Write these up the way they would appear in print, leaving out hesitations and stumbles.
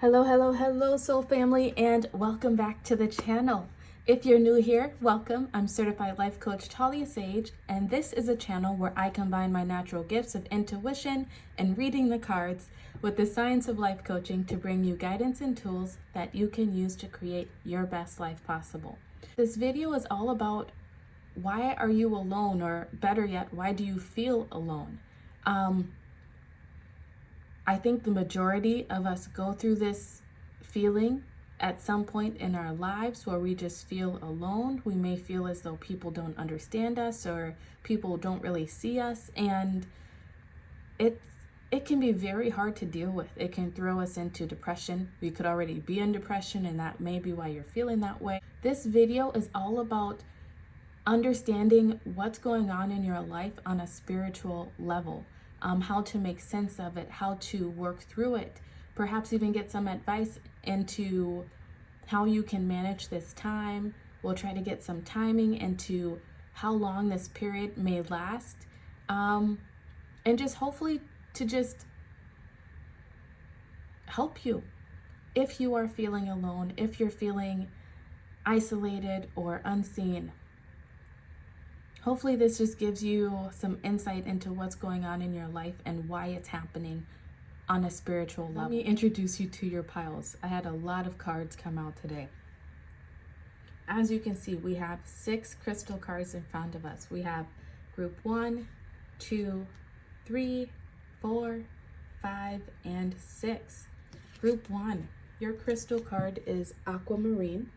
Hello, soul family, and welcome back to the channel. If you're new here, welcome. I'm certified life coach Talia-Sage, and this is a channel where I combine my natural gifts of intuition and reading the cards with the science of life coaching to bring you guidance and tools that you can use to create your best life possible. This video is all about why are you alone, or better yet, why do you feel alone? I think the majority of us go through this feeling at some point in our lives where we just feel alone. We may feel as though people don't understand us or people don't really see us, and it can be very hard to deal with. It can throw us into depression. We could already be in depression, and that may be why you're feeling that way. This video is all about understanding what's going on in your life on a spiritual level. How to make sense of it, how to work through it, perhaps even get some advice into how you can manage this time. We'll try to get some timing into how long this period may last, and just hopefully to just help you if you are feeling alone, if you're feeling isolated or unseen. Hopefully this just gives you some insight into what's going on in your life and why it's happening on a spiritual level. Let me introduce you to your piles. I had a lot of cards come out today. As you can see, we have 6 crystal cards in front of us. We have group 1, 2, 3, 4, 5, and 6. Group 1, your crystal card is aquamarine.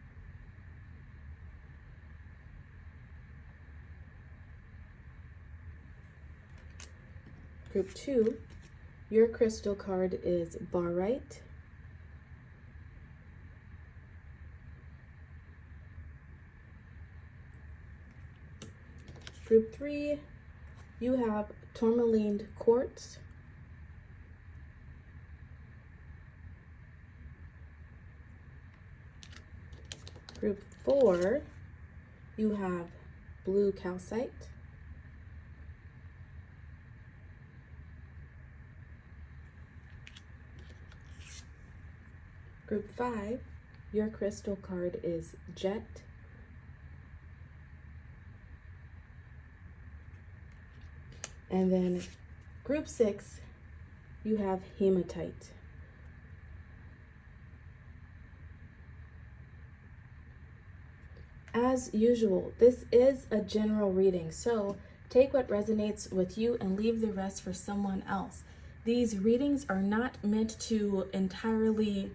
Group 2, your crystal card is barite. Group 3, you have tourmaline quartz. Group 4, you have blue calcite. Group 5, your crystal card is jet. And then group 6, you have hematite. As usual, this is a general reading, so take what resonates with you and leave the rest for someone else. These readings are not meant to entirely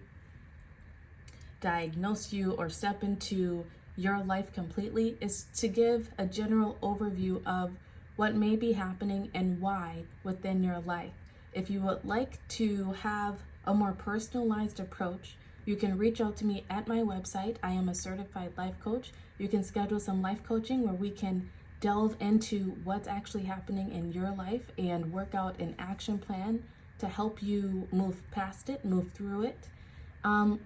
diagnose you or step into your life completely. Is to give a general overview of what may be happening and why within your life. If you would like to have a more personalized approach, you can reach out to me at my website. I am a certified life coach. You can schedule some life coaching where we can delve into what's actually happening in your life and work out an action plan to help you move past it, move through it.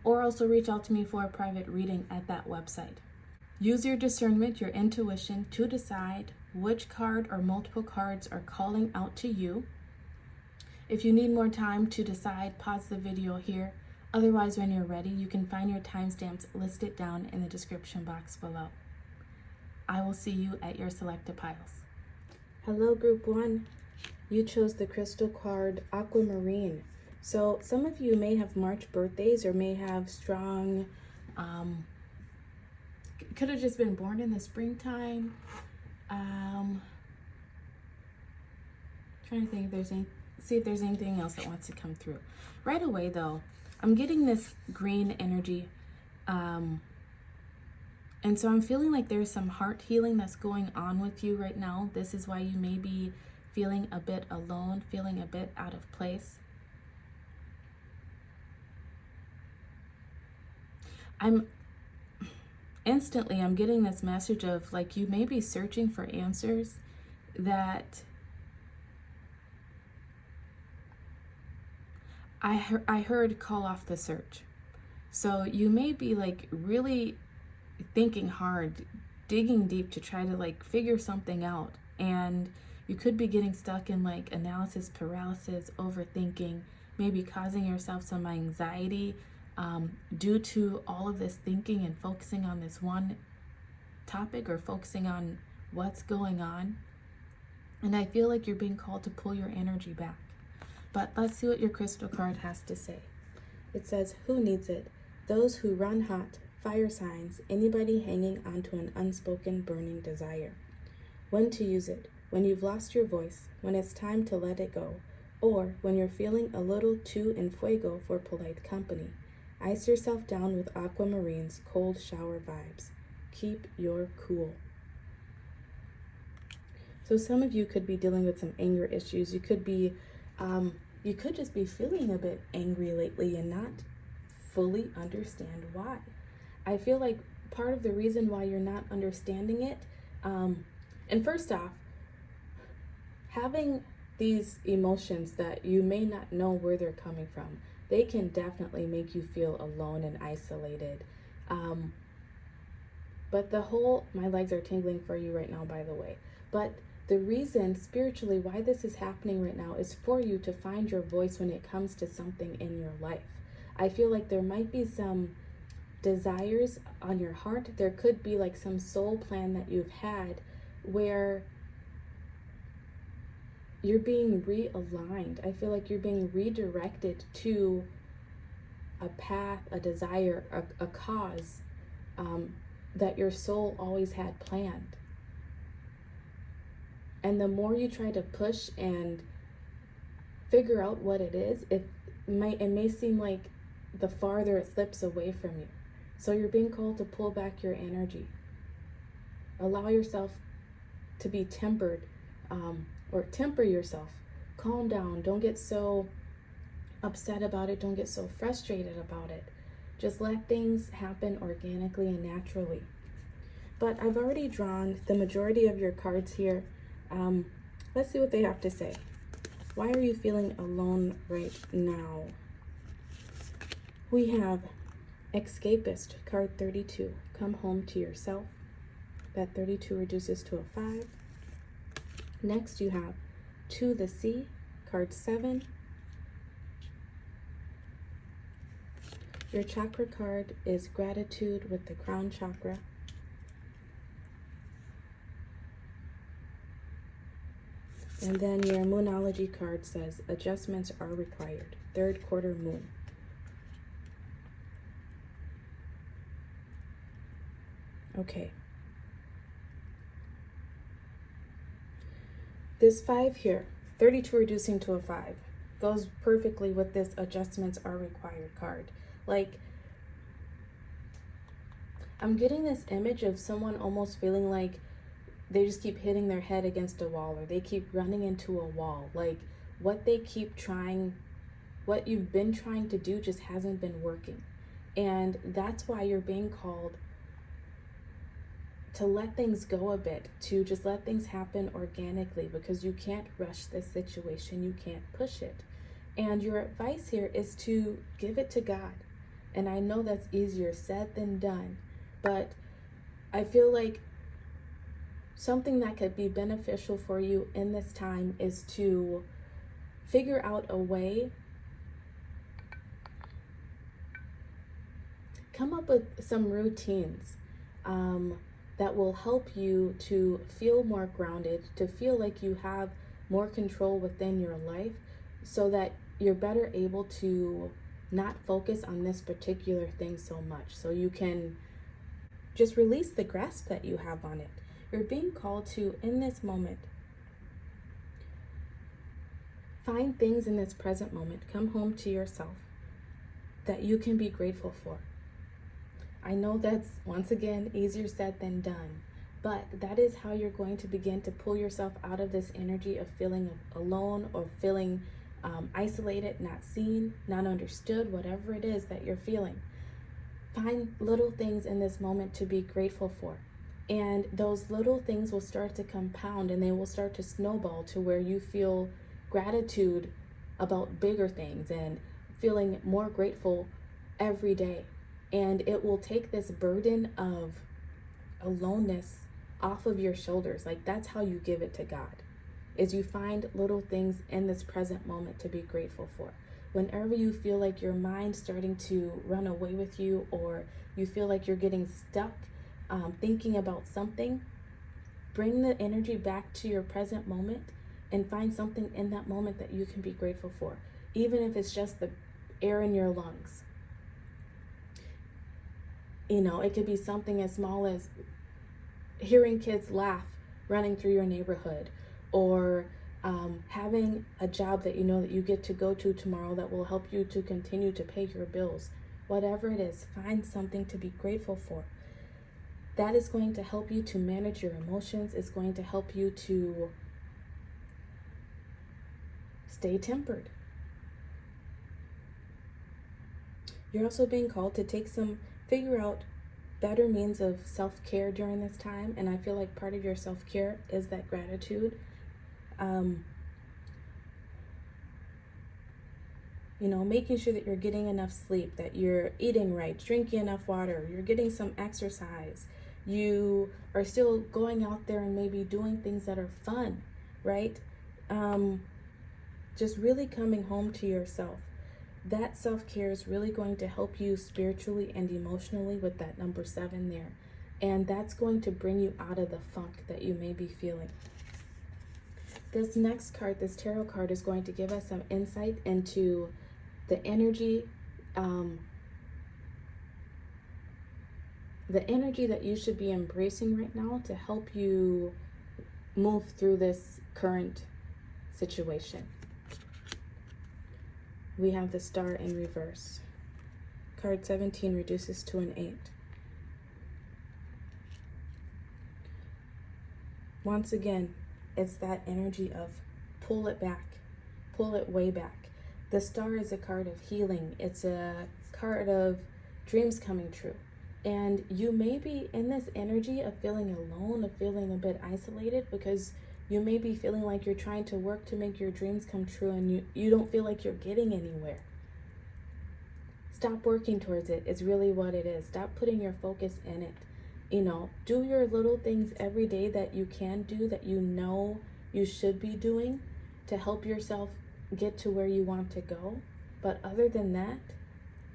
Or also reach out to me for a private reading at that website. Use your discernment, your intuition, to decide which card or multiple cards are calling out to you. If you need more time to decide, pause the video here. Otherwise, when you're ready, you can find your timestamps listed down in the description box below. I will see you at your selected piles. Hello, group 1. You chose the crystal card aquamarine. So some of you may have March birthdays or may have strong, could have just been born in the springtime. Trying to think if see if there's anything else that wants to come through. Right away though, I'm getting this green energy. And so I'm feeling like there's some heart healing that's going on with you right now. This is why you may be feeling a bit alone, feeling a bit out of place. I'm getting this message of like you may be searching for answers that I heard call off the search. So you may be like really thinking hard, digging deep to try to like figure something out, and you could be getting stuck in like analysis paralysis, overthinking, maybe causing yourself some anxiety due to all of this thinking and focusing on this one topic or focusing on what's going on. And I feel like you're being called to pull your energy back. But let's see what your crystal card has to say. It says, who needs it? Those who run hot, fire signs, anybody hanging onto an unspoken burning desire. When to use it? When you've lost your voice, when it's time to let it go, or when you're feeling a little too en fuego for polite company. Ice yourself down with aquamarine's cold shower vibes. Keep your cool. So some of you could be dealing with some anger issues. You could just be feeling a bit angry lately and not fully understand why. I feel like part of the reason why you're not understanding it, and first off, having these emotions that you may not know where they're coming from, they can definitely make you feel alone and isolated. But my legs are tingling for you right now, by the way. But the reason spiritually why this is happening right now is for you to find your voice when it comes to something in your life. I feel like there might be some desires on your heart. There could be like some soul plan that you've had where you're being realigned. I feel like you're being redirected to a path, a desire, a cause that your soul always had planned. And the more you try to push and figure out what it is, it may seem like the farther it slips away from you. So you're being called to pull back your energy. Allow yourself to be tempered, or temper yourself. Calm down. Don't get so upset about it. Don't get so frustrated about it. Just let things happen organically and naturally. But I've already drawn the majority of your cards here. Let's see what they have to say. Why are you feeling alone right now? We have Escapist, card 32. Come home to yourself. That 32 reduces to a 5. Next you have To the Sea, card 7. Your chakra card is Gratitude with the crown chakra. And then your Moonology card says adjustments are required. 3rd quarter moon. Okay. This 5 here, 32 reducing to a 5, goes perfectly with this adjustments are required card. Like, I'm getting this image of someone almost feeling like they just keep hitting their head against a wall, or they keep running into a wall. Like, what you've been trying to do just hasn't been working. And that's why you're being called to let things go a bit, to just let things happen organically, because you can't rush this situation, you can't push it. And your advice here is to give it to God. And I know that's easier said than done, but I feel like something that could be beneficial for you in this time is to figure out a way, come up with some routines that will help you to feel more grounded, to feel like you have more control within your life, so that you're better able to not focus on this particular thing so much. So you can just release the grasp that you have on it. You're being called to, in this moment, find things in this present moment, come home to yourself, that you can be grateful for. I know that's, once again, easier said than done, but that is how you're going to begin to pull yourself out of this energy of feeling alone, or feeling isolated, not seen, not understood, whatever it is that you're feeling. Find little things in this moment to be grateful for. And those little things will start to compound, and they will start to snowball to where you feel gratitude about bigger things and feeling more grateful every day. And it will take this burden of aloneness off of your shoulders. Like, that's how you give it to God, is you find little things in this present moment to be grateful for. whenever you feel like your mind's starting to run away with you, or you feel like you're getting stuck thinking about something, bring the energy back to your present moment and find something in that moment that you can be grateful for, even if it's just the air in your lungs. You know, it could be something as small as hearing kids laugh running through your neighborhood, or having a job that you know that you get to go to tomorrow that will help you to continue to pay your bills. Whatever it is, find something to be grateful for. That is going to help you to manage your emotions. It's going to help you to stay tempered. You're also being called to figure out better means of self-care during this time. And I feel like part of your self-care is that gratitude. You know, making sure that you're getting enough sleep, that you're eating right, drinking enough water, you're getting some exercise, you are still going out there and maybe doing things that are fun, right? Just really coming home to yourself. That self-care is really going to help you spiritually and emotionally with that number 7 there. And that's going to bring you out of the funk that you may be feeling. This next card, this tarot card, is going to give us some insight into the energy that you should be embracing right now to help you move through this current situation. We have the Star in reverse. Card 17 reduces to an 8. Once again, it's that energy of pull it back, pull it way back. The Star is a card of healing. It's a card of dreams coming true. And you may be in this energy of feeling alone, of feeling a bit isolated, because you may be feeling like you're trying to work to make your dreams come true and you don't feel like you're getting anywhere. Stop working towards it. It's really what it is. Stop putting your focus in it. You know, do your little things every day that you can do, that you know you should be doing to help yourself get to where you want to go. But other than that,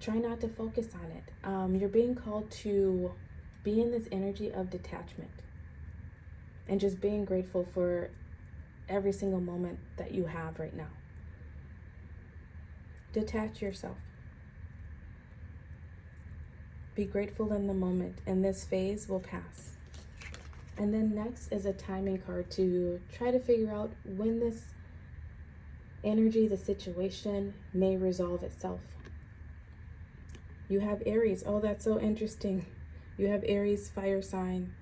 try not to focus on it. You're being called to be in this energy of detachment and just being grateful for every single moment that you have right now. Detach yourself. Be grateful in the moment, and this phase will pass. And then next is a timing card to try to figure out when this energy, the situation, may resolve itself. You have Aries. Oh, that's so interesting. You have Aries, fire sign.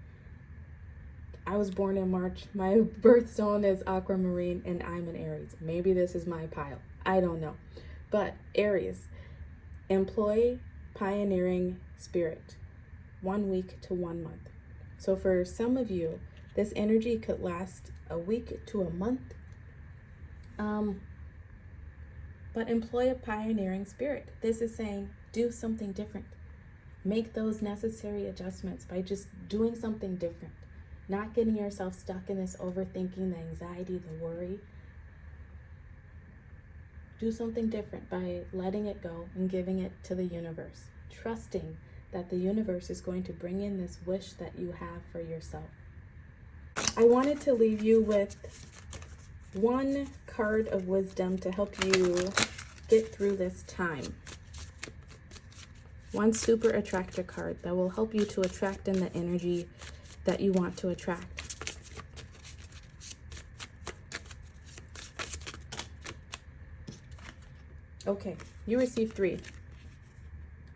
I was born in March. My birthstone is aquamarine, and I'm an Aries. Maybe this is my pile. I don't know. But Aries, employee, pioneering spirit, 1 week to 1 month. So for some of you, this energy could last a week to a month. But employ a pioneering spirit. This is saying do something different. Make those necessary adjustments by just doing something different. Not getting yourself stuck in this overthinking, the anxiety, the worry. Do something different by letting it go and giving it to the universe. Trusting that the universe is going to bring in this wish that you have for yourself. I wanted to leave you with one card of wisdom to help you get through this time. One super attractor card that will help you to attract in the energy that you want to attract. Okay, you received 3.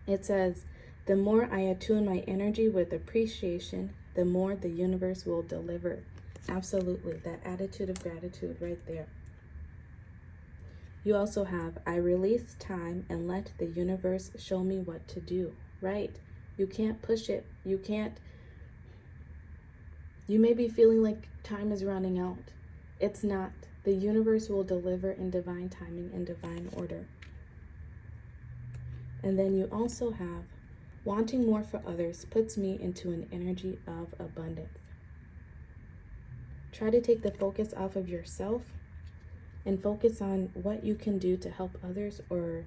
It says, the more I attune my energy with appreciation, the more the universe will deliver. Absolutely, that attitude of gratitude right there. You also have, I release time and let the universe show me what to do. Right? You can't push it. You may be feeling like time is running out. It's not. The universe will deliver in divine timing and divine order. And then you also have, wanting more for others puts me into an energy of abundance. Try to take the focus off of yourself and focus on what you can do to help others, or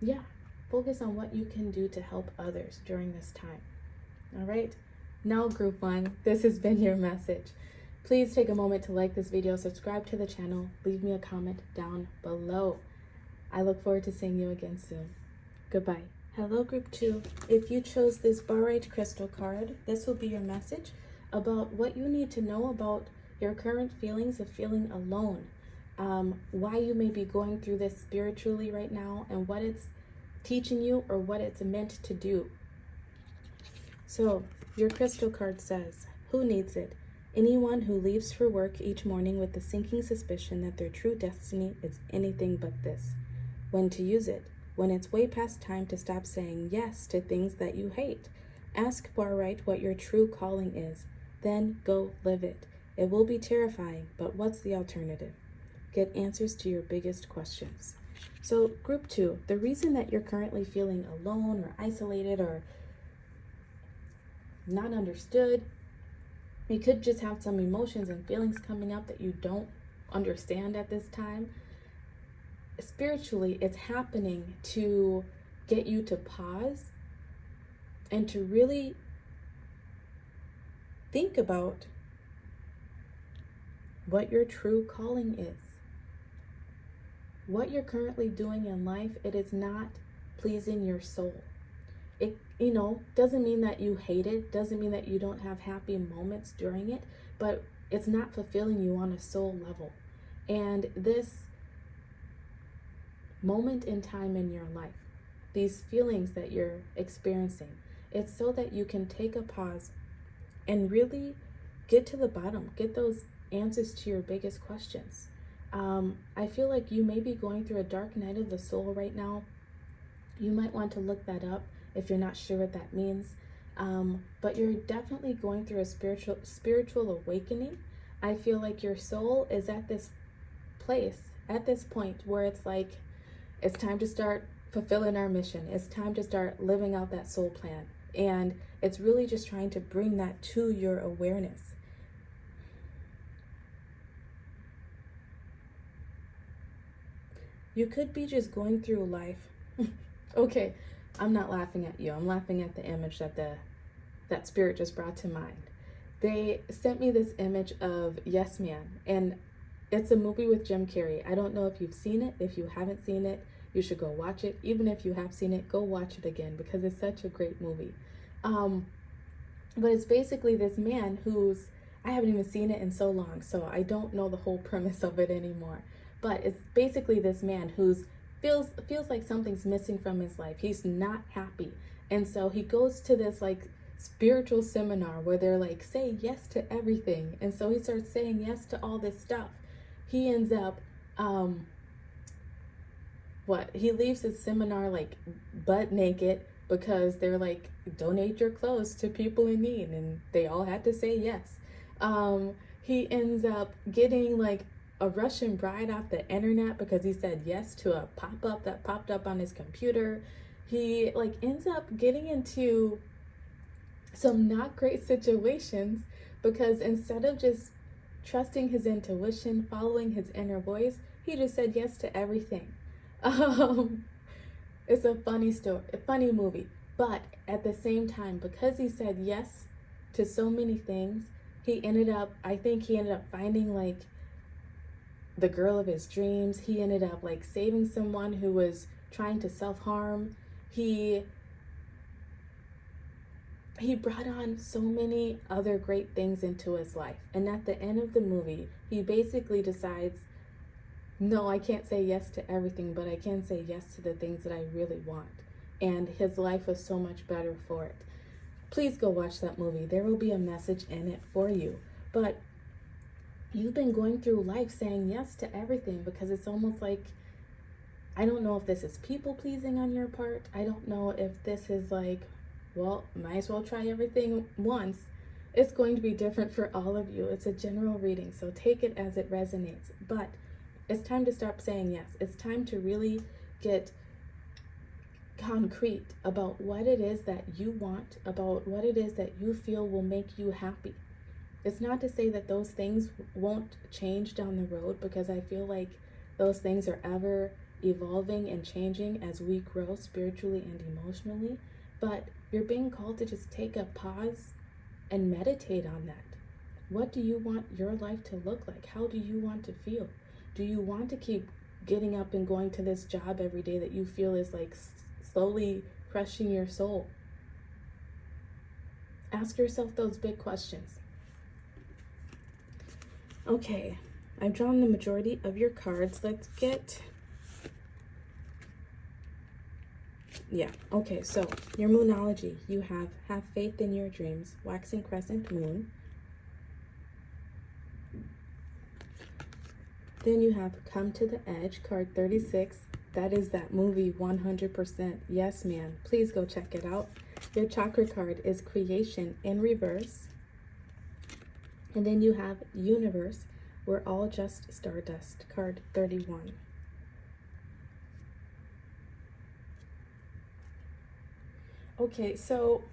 yeah, focus on what you can do to help others during this time. All right, now group one, this has been your message. Please take a moment to like this video, subscribe to the channel, leave me a comment down below. I look forward to seeing you again soon. Goodbye. Hello group two. If you chose this barite crystal card, this will be your message about what you need to know about your current feelings of feeling alone, why you may be going through this spiritually right now, and what it's teaching you or what it's meant to do. So your crystal card says, who needs it? Anyone who leaves for work each morning with the sinking suspicion that their true destiny is anything but this. When to use it? When it's way past time to stop saying yes to things that you hate. Ask Barite what your true calling is. Then go live it. It will be terrifying, but what's the alternative? Get answers to your biggest questions. So group two, the reason that you're currently feeling alone or isolated or not understood, you could just have some emotions and feelings coming up that you don't understand at this time. Spiritually, it's happening to get you to pause and to really think about what your true calling is. What you're currently doing in life, it is not pleasing your soul. It, doesn't mean that you hate it, doesn't mean that you don't have happy moments during it, but it's not fulfilling you on a soul level. And this moment in time in your life, these feelings that you're experiencing, it's so that you can take a pause and really get to the bottom, get those answers to your biggest questions. I feel like you may be going through a dark night of the soul right now. You might want to look that up if you're not sure what that means. But you're definitely going through a spiritual awakening. I feel like your soul is at this place, at this point where it's like, it's time to start fulfilling our mission. It's time to start living out that soul plan. And it's really just trying to bring that to your awareness. You could be just going through life. Okay, I'm not laughing at you. I'm laughing at the image that spirit just brought to mind. They sent me this image of Yes Man, and it's a movie with Jim Carrey. I don't know if you've seen it. If you haven't seen it, you should go watch it. Even if you have seen it, go watch it again because it's such a great movie. But it's basically this man who's, I haven't even seen it in so long, so I don't know the whole premise of it anymore. But it's basically this man who's feels like something's missing from his life. He's not happy. And so he goes to this like spiritual seminar where they're like, say yes to everything. And so he starts saying yes to all this stuff. He ends up, he leaves his seminar like butt naked because they're like, donate your clothes to people in need. And they all had to say yes. He ends up getting like a Russian bride off the internet because he said yes to a pop-up that popped up on his computer. He like ends up getting into some not great situations because instead of just trusting his intuition, following his inner voice, he just said yes to everything. It's a funny story, a funny movie, but at the same time, because he said yes to so many things, I think he ended up finding like the girl of his dreams. He ended up like saving someone who was trying to self-harm. He brought on so many other great things into his life. And at the end of the movie, he basically decides, no, I can't say yes to everything, but I can say yes to the things that I really want. And his life was so much better for it. Please go watch that movie. There will be a message in it for you. But you've been going through life saying yes to everything because it's almost like, I don't know if this is people pleasing on your part. I don't know if this is like, well, might as well try everything once. It's going to be different for all of you. It's a general reading, so take it as it resonates. But it's time to start saying yes. It's time to really get concrete about what it is that you want, about what it is that you feel will make you happy. It's not to say that those things won't change down the road, because I feel like those things are ever evolving and changing as we grow spiritually and emotionally. But you're being called to just take a pause and meditate on that. What do you want your life to look like? How do you want to feel? Do you want to keep getting up and going to this job every day that you feel is like slowly crushing your soul? Ask yourself those big questions. Okay, I've drawn the majority of your cards. Let's get... Yeah, okay, so your moonology, you have faith in your dreams, waxing crescent moon. Then you have come to the edge, card 36. That is that movie 100%. Yes, man. Please go check it out. Your chakra card is creation in reverse. And then you have universe. We're all just stardust, card 31. Okay, so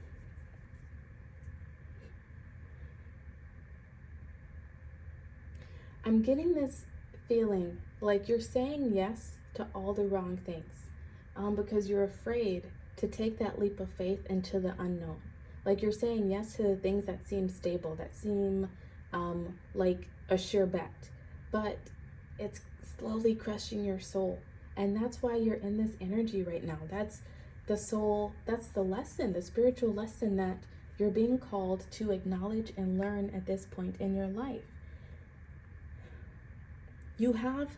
I'm getting this feeling like you're saying yes to all the wrong things, because you're afraid to take that leap of faith into the unknown. Like you're saying yes to the things that seem stable, that seem like a sure bet, but it's slowly crushing your soul. And that's why you're in this energy right now. That's the soul, that's the lesson, the spiritual lesson that you're being called to acknowledge and learn at this point in your life. You have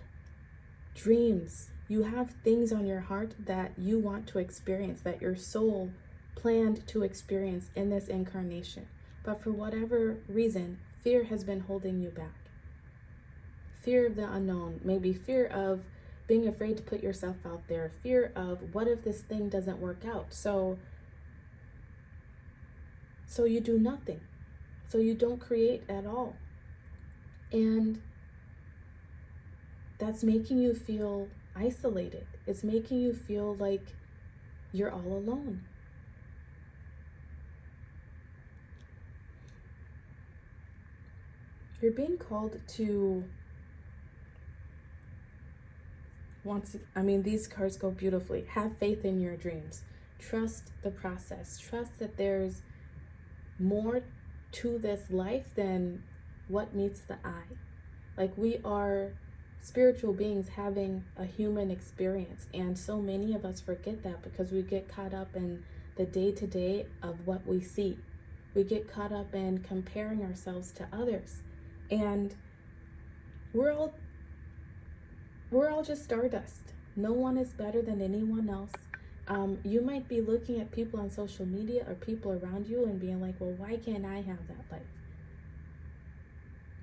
dreams, you have things on your heart that you want to experience, that your soul planned to experience in this incarnation. But for whatever reason, fear has been holding you back. Fear of the unknown, maybe fear of being afraid to put yourself out there, fear of what if this thing doesn't work out? So you do nothing. So you don't create at all. And that's making you feel isolated. It's making you feel like you're all alone. You're being called to, these cards go beautifully. Have faith in your dreams. Trust the process. Trust that there's more to this life than what meets the eye. Like, we are spiritual beings having a human experience, and so many of us forget that because we get caught up in the day-to-day of what we see. We get caught up in comparing ourselves to others, and we're all just stardust. No one is better than anyone else. You might be looking at people on social media or people around you and being like, well, why can't I have that life?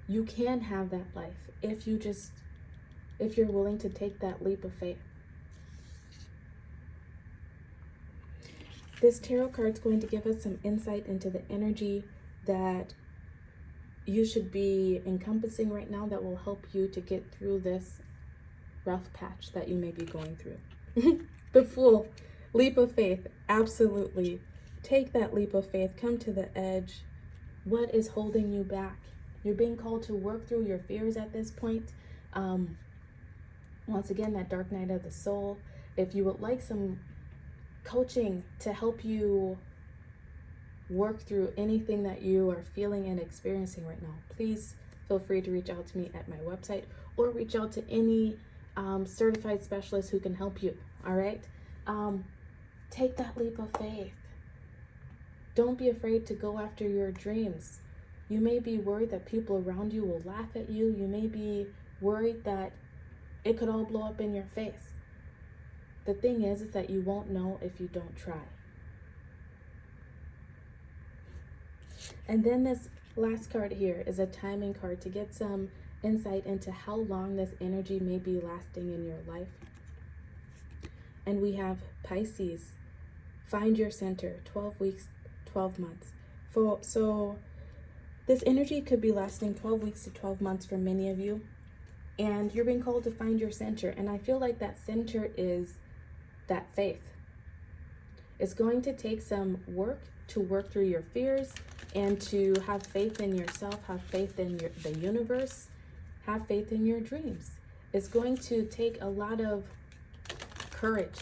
You can have that life if you're willing to take that leap of faith. This tarot card is going to give us some insight into the energy that you should be encompassing right now that will help you to get through this rough patch that you may be going through. The Fool, leap of faith, absolutely. Take that leap of faith, come to the edge. What is holding you back? You're being called to work through your fears at this point. Once again, that dark night of the soul. If you would like some coaching to help you work through anything that you are feeling and experiencing right now, please feel free to reach out to me at my website or reach out to any certified specialist who can help you. All right? Take that leap of faith. Don't be afraid to go after your dreams. You may be worried that people around you will laugh at you. You may be worried that it could all blow up in your face. The thing is that you won't know if you don't try. And then this last card here is a timing card to get some insight into how long this energy may be lasting in your life. And we have Pisces, find your center, 12 weeks, 12 months. So this energy could be lasting 12 weeks to 12 months for many of you. And you're being called to find your center. And I feel like that center is that faith. It's going to take some work to work through your fears and to have faith in yourself, have faith in the universe, have faith in your dreams. It's going to take a lot of courage.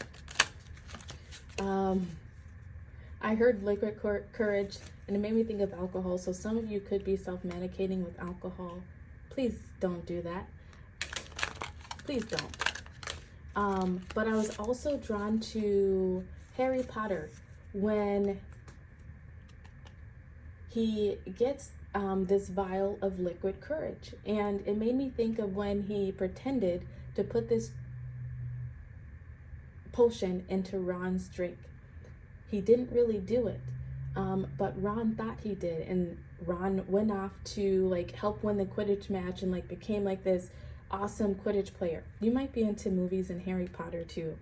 I heard liquid courage, and it made me think of alcohol. So some of you could be self-medicating with alcohol. Please don't do that. Please don't. But I was also drawn to Harry Potter when he gets this vial of liquid courage. And it made me think of when he pretended to put this potion into Ron's drink. He didn't really do it, but Ron thought he did, and Ron went off to like help win the Quidditch match and like became like this awesome Quidditch player. You might be into movies and Harry Potter too.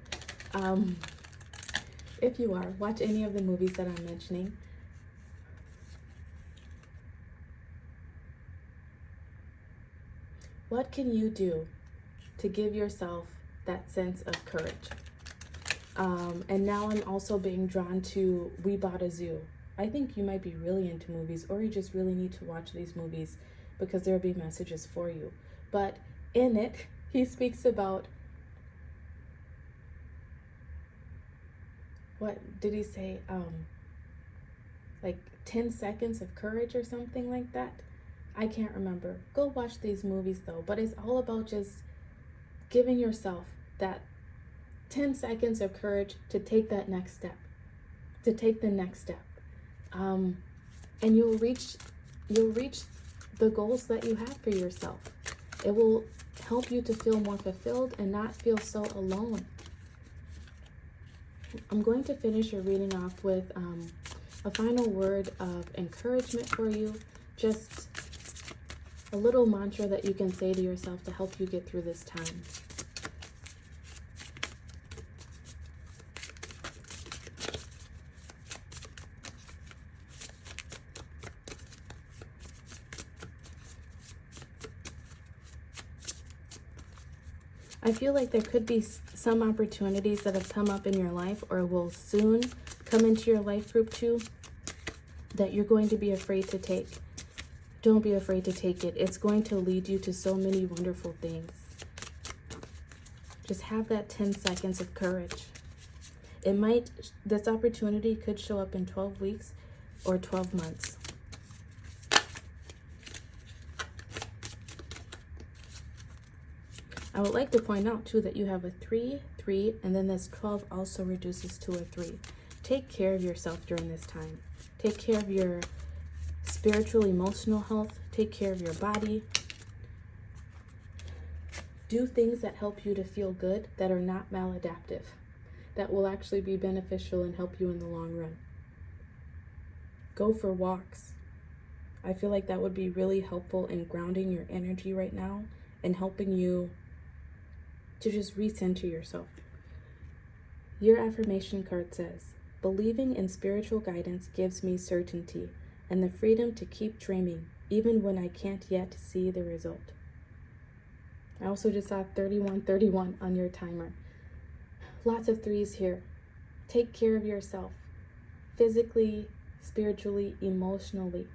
If you are, watch any of the movies that I'm mentioning. What can you do to give yourself that sense of courage? And now I'm also being drawn to We Bought a Zoo. I think you might be really into movies, or you just really need to watch these movies because there'll be messages for you. But in it, he speaks about, what did he say? Like 10 seconds of courage or something like that. I can't remember. Go watch these movies though. But it's all about just giving yourself that 10 seconds of courage to take that next step, to take the next step. And you'll reach the goals that you have for yourself. It will help you to feel more fulfilled and not feel so alone. I'm going to finish your reading off with a final word of encouragement for you. Just a little mantra that you can say to yourself to help you get through this time. I feel like there could be some opportunities that have come up in your life or will soon come into your life, group 2, that you're going to be afraid to take. Don't be afraid to take it. It's going to lead you to so many wonderful things. Just have that 10 seconds of courage. This opportunity could show up in 12 weeks or 12 months. I would like to point out too that you have a 3, 3, and then this 12 also reduces to a 3. Take care of yourself during this time. Take care of your spiritual, emotional health. Take care of your body. Do things that help you to feel good, that are not maladaptive, that will actually be beneficial and help you in the long run. Go for walks. I feel like that would be really helpful in grounding your energy right now and helping you to just recenter yourself. Your affirmation card says, believing in spiritual guidance gives me certainty and the freedom to keep dreaming, even when I can't yet see the result. I also just saw 3131 on your timer. Lots of 3s here. Take care of yourself, physically, spiritually, emotionally.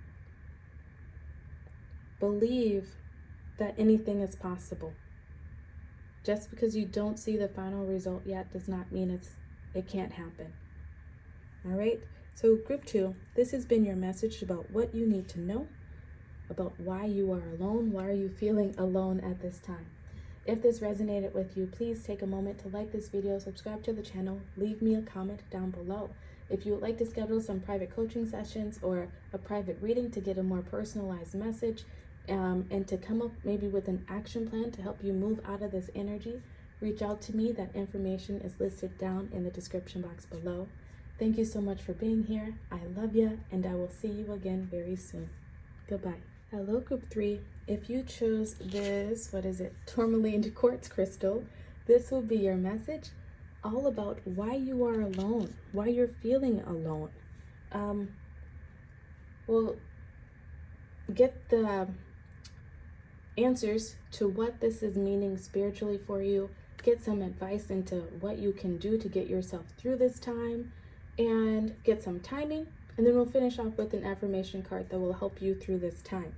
Believe that anything is possible. Just because you don't see the final result yet does not mean it can't happen. All right? So group 2, this has been your message about what you need to know, about why you are alone, why are you feeling alone at this time. If this resonated with you, please take a moment to like this video, subscribe to the channel, leave me a comment down below. If you would like to schedule some private coaching sessions or a private reading to get a more personalized message, and to come up maybe with an action plan to help you move out of this energy, reach out to me. That information is listed down in the description box below. Thank you so much for being here. I love you, and I will see you again very soon. Goodbye. Hello, group 3. If you chose this, tourmaline quartz crystal, this will be your message all about why you are alone, why you're feeling alone. We'll get the answers to what this is meaning spiritually for you, get some advice into what you can do to get yourself through this time, and get some timing, and then we'll finish off with an affirmation card that will help you through this time.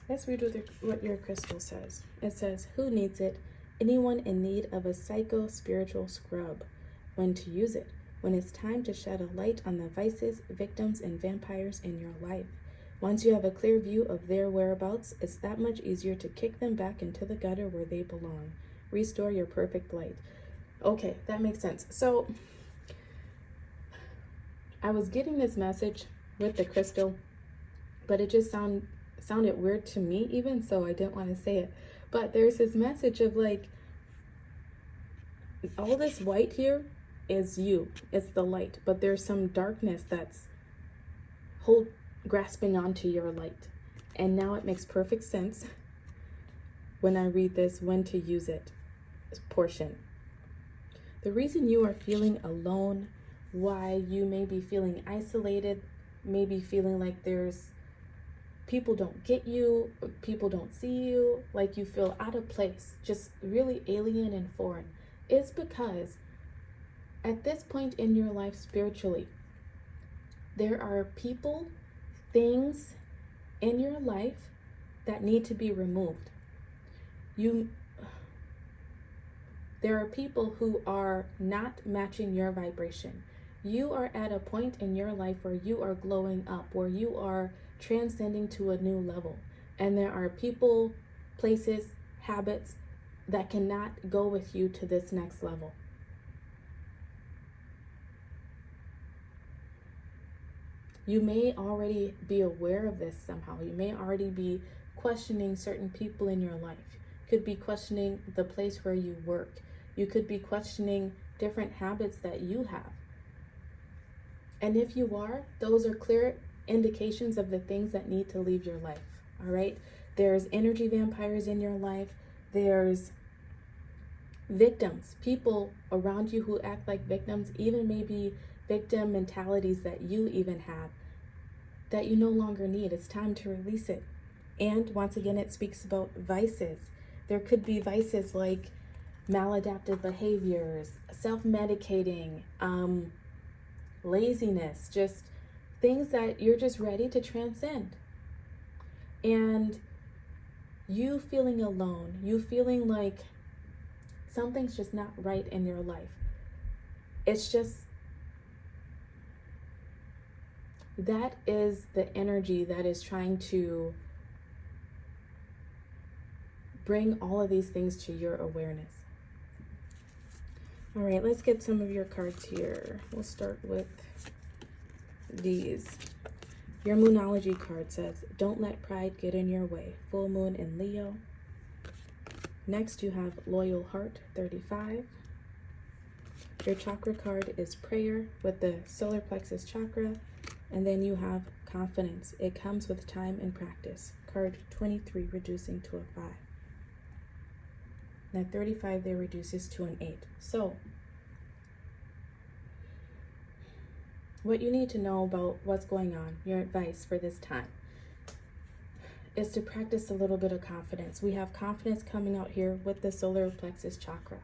Let's read what your crystal says. It says, who needs it? Anyone in need of a psycho-spiritual scrub. When to use it. When it's time to shed a light on the vices, victims, and vampires in your life. Once you have a clear view of their whereabouts, it's that much easier to kick them back into the gutter where they belong. Restore your perfect light. Okay, that makes sense. So, I was getting this message with the crystal, but it just sounded weird to me even, so I didn't want to say it. But there's this message of like, all this white here is you. It's the light, but there's some darkness that's grasping onto your light. And now it makes perfect sense when I read this when to use it portion. The reason you are feeling alone, why you may be feeling isolated, maybe feeling like there's people don't get you, people don't see you, like you feel out of place, just really alien and foreign, is because at this point in your life spiritually, there are people, things in your life that need to be removed. There are people who are not matching your vibration. You are at a point in your life where you are glowing up, where you are transcending to a new level. And there are people, places, habits that cannot go with you to this next level. You may already be aware of this somehow. You may already be questioning certain people in your life. You could be questioning the place where you work. You could be questioning different habits that you have. And if you are, those are clear indications of the things that need to leave your life. All right? There's energy vampires in your life. There's victims, people around you who act like victims, even maybe victim mentalities that you even have that you no longer need. It's time to release it. And once again, it speaks about vices. There could be vices like maladaptive behaviors, self-medicating, laziness, just things that you're just ready to transcend. And you feeling alone, you feeling like something's just not right in your life. It's just, that is the energy that is trying to bring all of these things to your awareness. All right, let's get some of your cards here. We'll start with these. Your Moonology card says, don't let pride get in your way. Full moon in Leo. Next, you have Loyal Heart, 35. Your chakra card is Prayer with the solar plexus chakra. And then you have Confidence. It comes with time and practice. Card 23, reducing to a 5. That 35 there reduces to an 8. So, what you need to know about what's going on, your advice for this time, is to practice a little bit of confidence. We have confidence coming out here with the solar plexus chakra.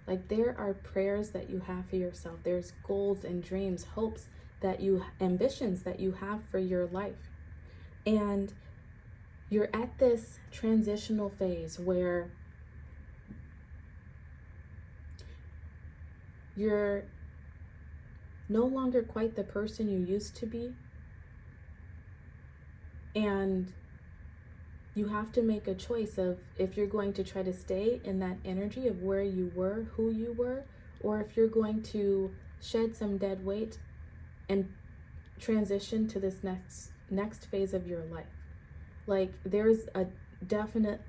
Like, there are prayers that you have for yourself. There's goals and dreams, hopes that you, ambitions that you have for your life. And you're at this transitional phase where you're no longer quite the person you used to be. And you have to make a choice of if you're going to try to stay in that energy of where you were, who you were, or if you're going to shed some dead weight and transition to this next phase of your life. Like, there's a definite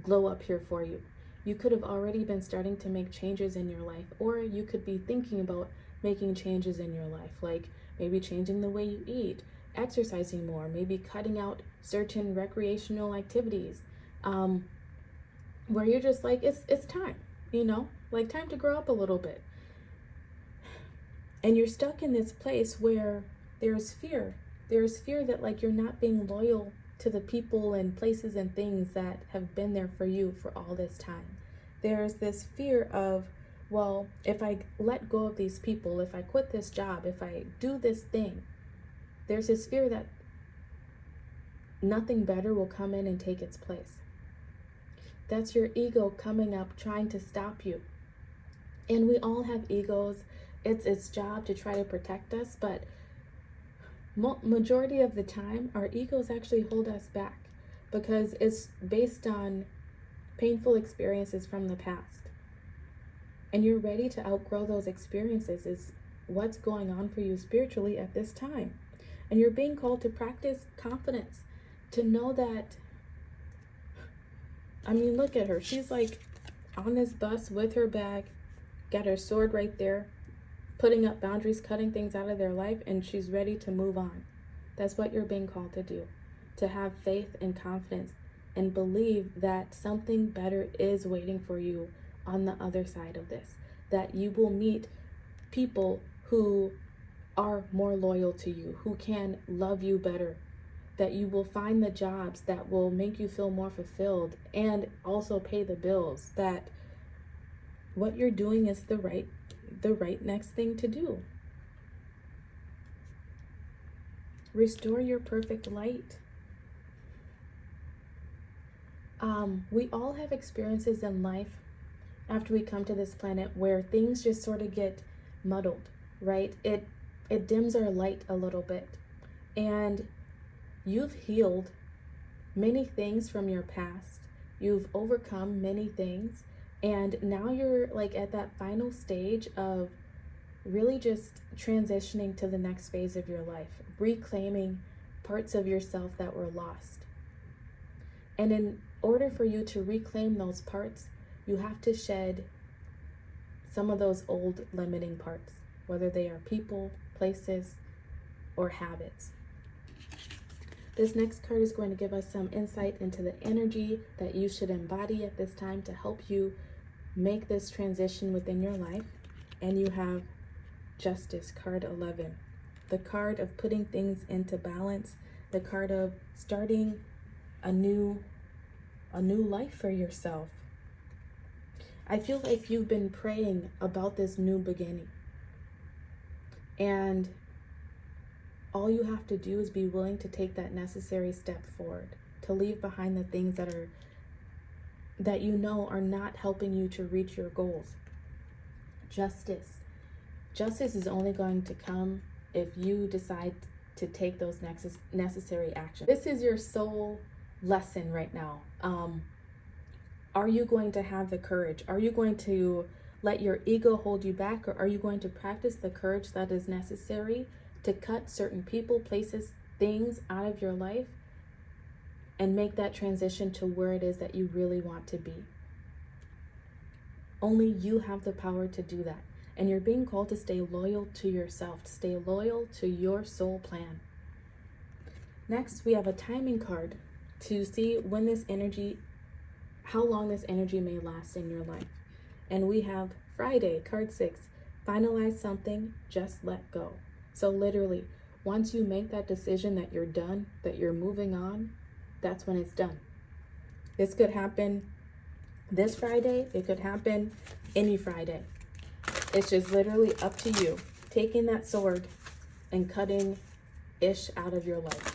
glow up here for you. You could have already been starting to make changes in your life, or you could be thinking about making changes in your life, like maybe changing the way you eat, exercising more, maybe cutting out certain recreational activities, where you're just like, it's time, like time to grow up a little bit. And you're stuck in this place where there's fear. There's fear that like you're not being loyal to the people and places and things that have been there for you for all this time. there's this fear of, well, if I let go of these people, if I quit this job, if I do this thing, there's this fear that nothing better will come in and take its place. That's your ego coming up trying to stop you. And we all have egos. It's its job to try to protect us, but majority of the time, our egos actually hold us back because it's based on painful experiences from the past. And you're ready to outgrow those experiences is what's going on for you spiritually at this time. And you're being called to practice confidence, to know that, I mean, look at her. She's like on this bus with her bag, got her sword right there, putting up boundaries, cutting things out of their life, and she's ready to move on. That's what you're being called to do, to have faith and confidence and believe that something better is waiting for you on the other side of this, that you will meet people who are more loyal to you, who can love you better, that you will find the jobs that will make you feel more fulfilled and also pay the bills, that what you're doing is the right next thing to do. Restore your perfect light. We all have experiences in life after we come to this planet where things just sort of get muddled, right? It dims our light a little bit. And you've healed many things from your past. You've overcome many things. And now you're like at that final stage of really just transitioning to the next phase of your life, reclaiming parts of yourself that were lost. And in order for you to reclaim those parts, you have to shed some of those old limiting parts, whether they are people, places, or habits. This next card is going to give us some insight into the energy that you should embody at this time to help you make this transition within your life. And you have Justice, card 11, the card of putting things into balance, the card of starting a new life for yourself. I feel like you've been praying about this new beginning, and all you have to do is be willing to take that necessary step forward, to leave behind the things that you know are not helping you to reach your goals. Justice is only going to come if you decide to take those necessary actions. This is your soul lesson right now. Are you going to have the courage? Are you going to let your ego hold you back, or are you going to practice the courage that is necessary to cut certain people, places, things out of your life and make that transition to where it is that you really want to be? Only you have the power to do that. And you're being called to stay loyal to yourself, to stay loyal to your soul plan. Next, we have a timing card to see when this energy, how long this energy may last in your life. And we have Friday, card 6, finalize something, just let go. So literally, once you make that decision that you're done, that you're moving on, that's when it's done. This could happen this Friday. It could happen any Friday. It's just literally up to you, taking that sword and cutting ish out of your life.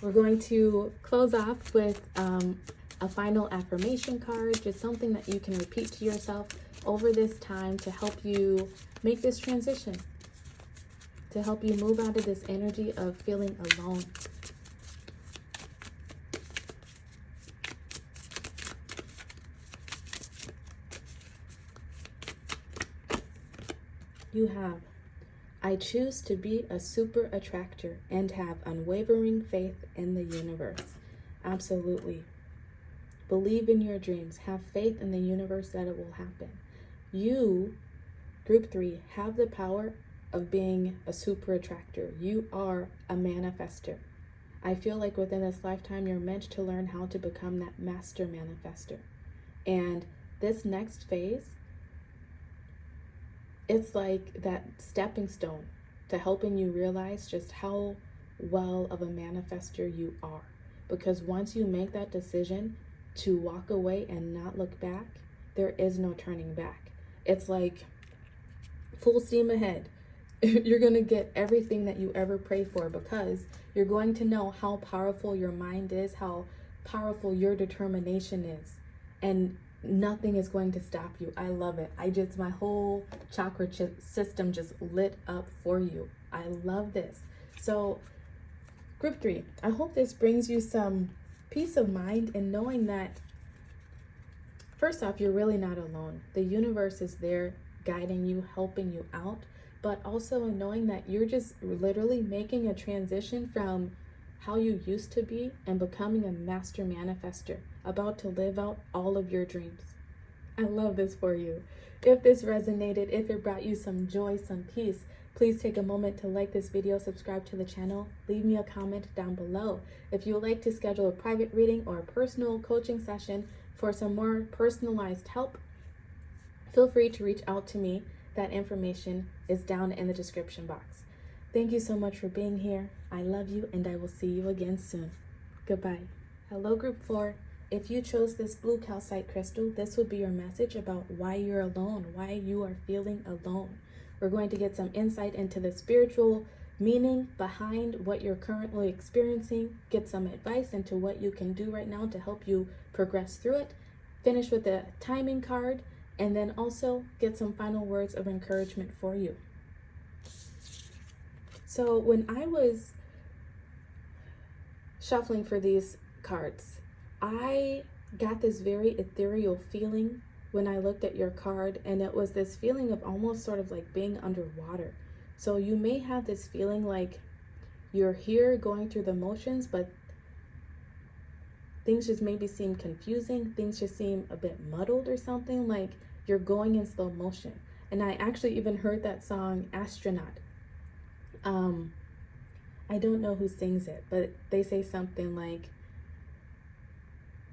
We're going to close off with a final affirmation card, just something that you can repeat to yourself over this time to help you make this transition, to help you move out of this energy of feeling alone. You have, I choose to be a super attractor and have unwavering faith in the universe. Absolutely. Believe in your dreams. Have faith in the universe that it will happen. You, group 3, have the power of being a super attractor. You are a manifester. I feel like within this lifetime, you're meant to learn how to become that master manifester. And this next phase, it's like that stepping stone to helping you realize just how well of a manifester you are. Because once you make that decision to walk away and not look back, there is no turning back. It's like full steam ahead. You're going to get everything that you ever pray for, because you're going to know how powerful your mind is, how powerful your determination is, and nothing is going to stop you. I love it. My whole chakra system just lit up for you. I love this. So group 3, I hope this brings you some peace of mind in knowing that, first off, you're really not alone. The universe is there guiding you, helping you out, but also in knowing that you're just literally making a transition from how you used to be and becoming a master manifester, about to live out all of your dreams. I love this for you. If this resonated, if it brought you some joy, some peace, please take a moment to like this video, subscribe to the channel, leave me a comment down below. If you would like to schedule a private reading or a personal coaching session for some more personalized help, feel free to reach out to me. That information is down in the description box. Thank you so much for being here. I love you, and I will see you again soon. Goodbye. Hello, group 4. If you chose this blue calcite crystal, this would be your message about why you're alone, why you are feeling alone. We're going to get some insight into the spiritual meaning behind what you're currently experiencing, get some advice into what you can do right now to help you progress through it, finish with a timing card, and then also get some final words of encouragement for you. So when I was shuffling for these cards, I got this very ethereal feeling when I looked at your card, and it was this feeling of almost sort of like being underwater. So you may have this feeling like you're here going through the motions, but things just maybe seem confusing, things just seem a bit muddled or something, like you're going in slow motion. And I actually even heard that song Astronaut. I don't know who sings it, but they say something like,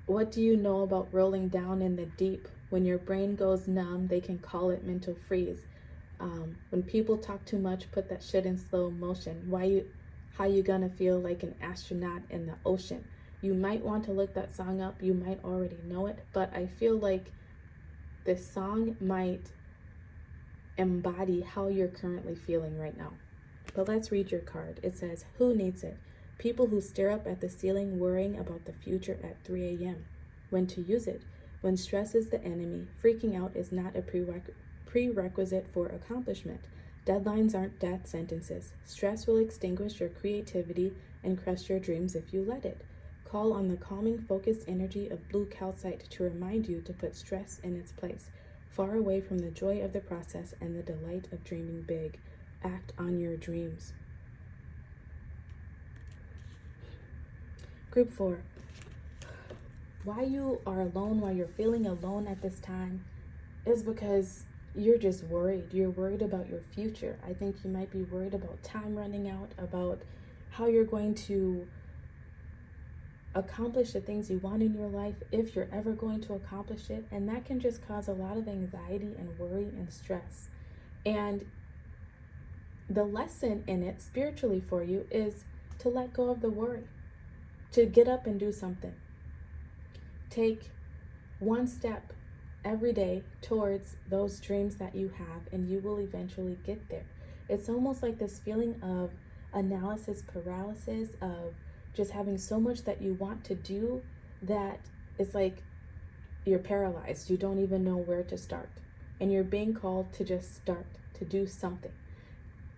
what do you know about rolling down in the deep? When your brain goes numb, they can call it mental freeze. When people talk too much, put that shit in slow motion. How you gonna feel like an astronaut in the ocean? You might want to look that song up. You might already know it, but I feel like this song might embody how you're currently feeling right now. But let's read your card. It says, who needs it? People who stare up at the ceiling worrying about the future at 3 a.m. When to use it? When stress is the enemy, freaking out is not a prerequisite for accomplishment. Deadlines aren't death sentences. Stress will extinguish your creativity and crush your dreams if you let it. Call on the calming, focused energy of blue calcite to remind you to put stress in its place, far away from the joy of the process and the delight of dreaming big. Act on your dreams. Group 4. Why you are alone, why you're feeling alone at this time, is because you're just worried. You're worried about your future. I think you might be worried about time running out, about how you're going to accomplish the things you want in your life, if you're ever going to accomplish it. And that can just cause a lot of anxiety and worry and stress. And the lesson in it spiritually for you is to let go of the worry, to get up and do something. Take one step every day towards those dreams that you have, and you will eventually get there. It's almost like this feeling of analysis paralysis, of just having so much that you want to do that it's like you're paralyzed. You don't even know where to start. And you're being called to just start, to do something.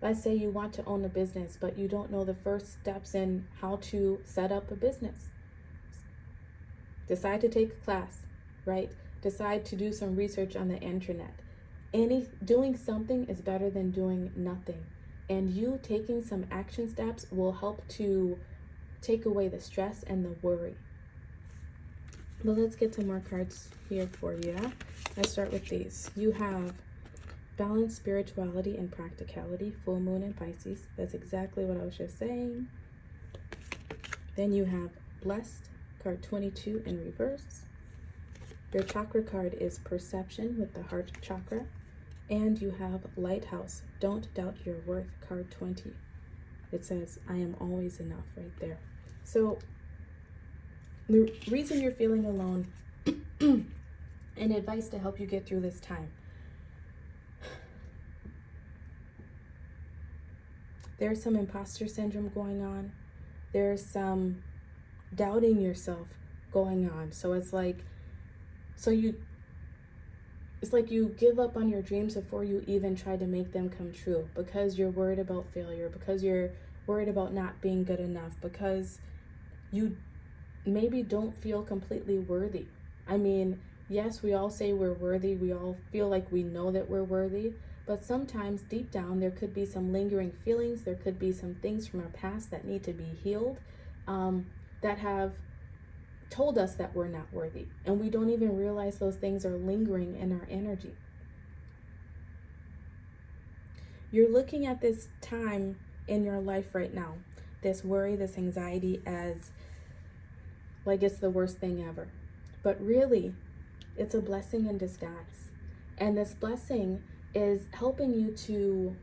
Let's say you want to own a business, but you don't know the first steps in how to set up a business. Decide to take a class, right? Decide to do some research on the internet. Doing something is better than doing nothing. And you taking some action steps will help to take away the stress and the worry. But let's get some more cards here for you. Let's start with these. You have Balanced Spirituality and Practicality, Full Moon in Pisces. That's exactly what I was just saying. Then you have Blessed, card 22 in reverse. Your chakra card is Perception with the Heart Chakra. And you have Lighthouse, Don't Doubt Your Worth, card 20. It says, I am always enough right there. So The reason you're feeling alone and advice to help you get through this time. There's some imposter syndrome going on. There's some doubting yourself going on. So it's like you give up on your dreams before you even try to make them come true, because you're worried about failure, because you're worried about not being good enough, because you maybe don't feel completely worthy. I mean, yes, we all say we're worthy. We all feel like we know that we're worthy. But sometimes deep down, there could be some lingering feelings. There could be some things from our past that need to be healed, that have told us that we're not worthy. And we don't even realize those things are lingering in our energy. You're looking at this time in your life right now, this worry, this anxiety, as like it's the worst thing ever. But really, it's a blessing in disguise. And this blessing is helping you to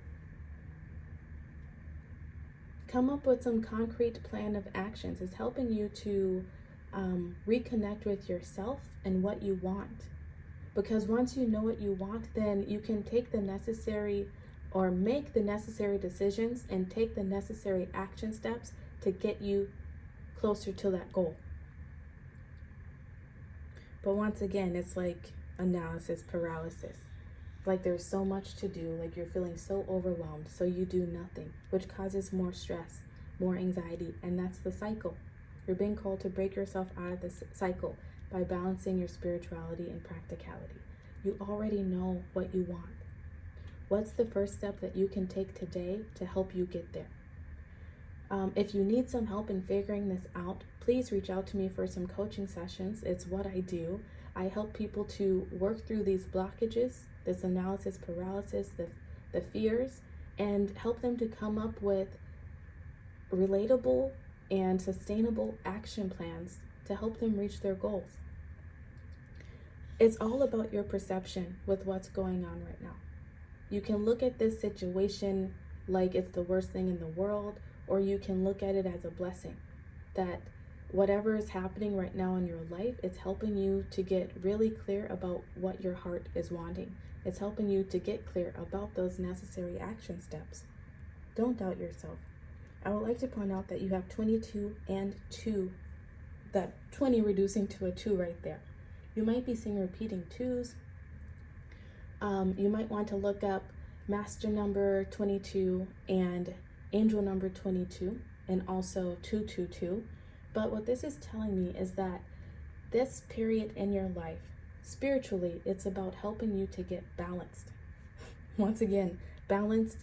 come up with some concrete plan of actions. It's helping you to reconnect with yourself and what you want. Because once you know what you want, then you can take the necessary or make the necessary decisions and take the necessary action steps to get you closer to that goal. But once again, it's like analysis paralysis. Like there's so much to do, like you're feeling so overwhelmed, so you do nothing, which causes more stress, more anxiety, and that's the cycle. You're being called to break yourself out of this cycle by balancing your spirituality and practicality. You already know what you want. What's the first step that you can take today to help you get there? If you need some help in figuring this out, please reach out to me for some coaching sessions. It's what I do. I help people to work through these blockages, this analysis paralysis, the fears, and help them to come up with relatable and sustainable action plans to help them reach their goals. It's all about your perception with what's going on right now. You can look at this situation like it's the worst thing in the world, or you can look at it as a blessing, that whatever is happening right now in your life, it's helping you to get really clear about what your heart is wanting. It's helping you to get clear about those necessary action steps. Don't doubt yourself. I would like to point out that you have 22 and 2, that 20 reducing to a 2 right there. You might be seeing repeating 2s. You might want to look up master number 22 and angel number 22 and also 222. But what this is telling me is that this period in your life, spiritually, it's about helping you to get balanced. Once again, balanced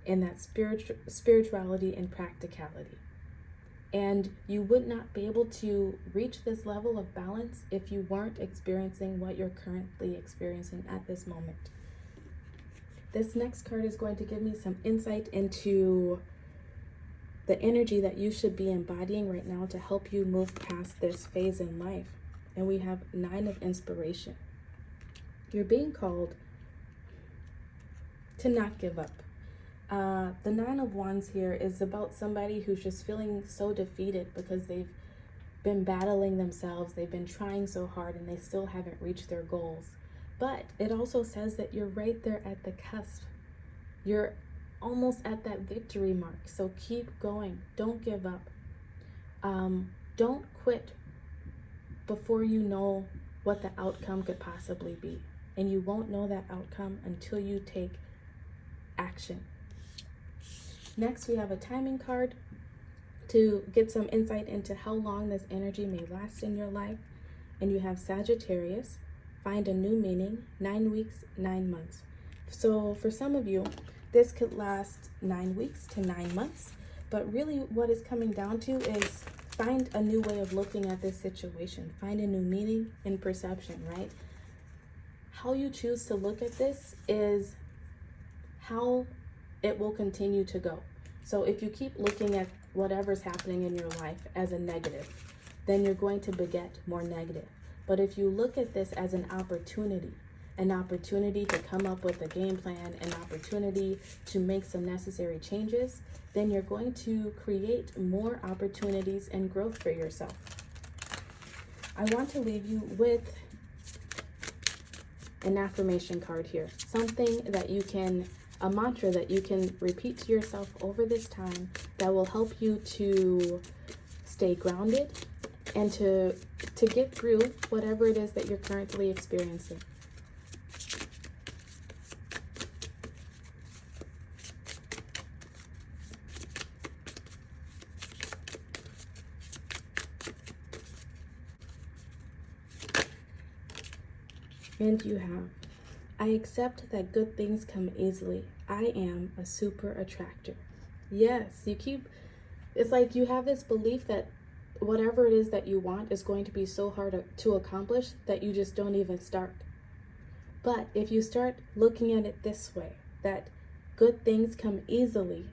in that spirituality and practicality. And you would not be able to reach this level of balance if you weren't experiencing what you're currently experiencing at this moment. This next card is going to give me some insight into the energy that you should be embodying right now to help you move past this phase in life. And we have 9 of inspiration. You're being called to not give up. The 9 of Wands here is about somebody who's just feeling so defeated because they've been battling themselves, they've been trying so hard, and they still haven't reached their goals. But it also says that you're right there at the cusp. You're almost at that victory mark. So keep going. Don't give up. Don't quit before you know what the outcome could possibly be. And you won't know that outcome until you take action. Next, we have a timing card to get some insight into how long this energy may last in your life. And you have Sagittarius, find a new meaning, 9 weeks, 9 months. So for some of you, this could last 9 weeks to 9 months. But really what it's coming down to is find a new way of looking at this situation. Find a new meaning and perception, right? How you choose to look at this is how it will continue to go. So if you keep looking at whatever's happening in your life as a negative, then you're going to beget more negative. But if you look at this as an opportunity to come up with a game plan, an opportunity to make some necessary changes, then you're going to create more opportunities and growth for yourself. I want to leave you with an affirmation card here. Something that you can, a mantra that you can repeat to yourself over this time that will help you to stay grounded and to get through whatever it is that you're currently experiencing. And you have, I accept that good things come easily. I am a super attractor. Yes, it's like you have this belief that whatever it is that you want is going to be so hard to accomplish that you just don't even start. But if you start looking at it this way, that good things come easily,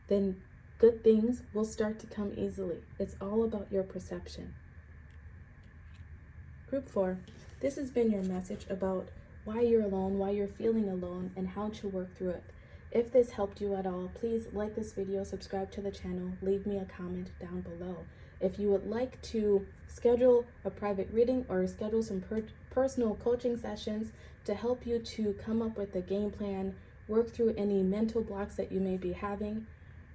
then good things will start to come easily. It's all about your perception. Group 4, this has been your message about why you're alone, why you're feeling alone, and how to work through it. If this helped you at all, please like this video, subscribe to the channel, leave me a comment down below. If you would like to schedule a private reading or schedule some personal coaching sessions to help you to come up with a game plan, work through any mental blocks that you may be having,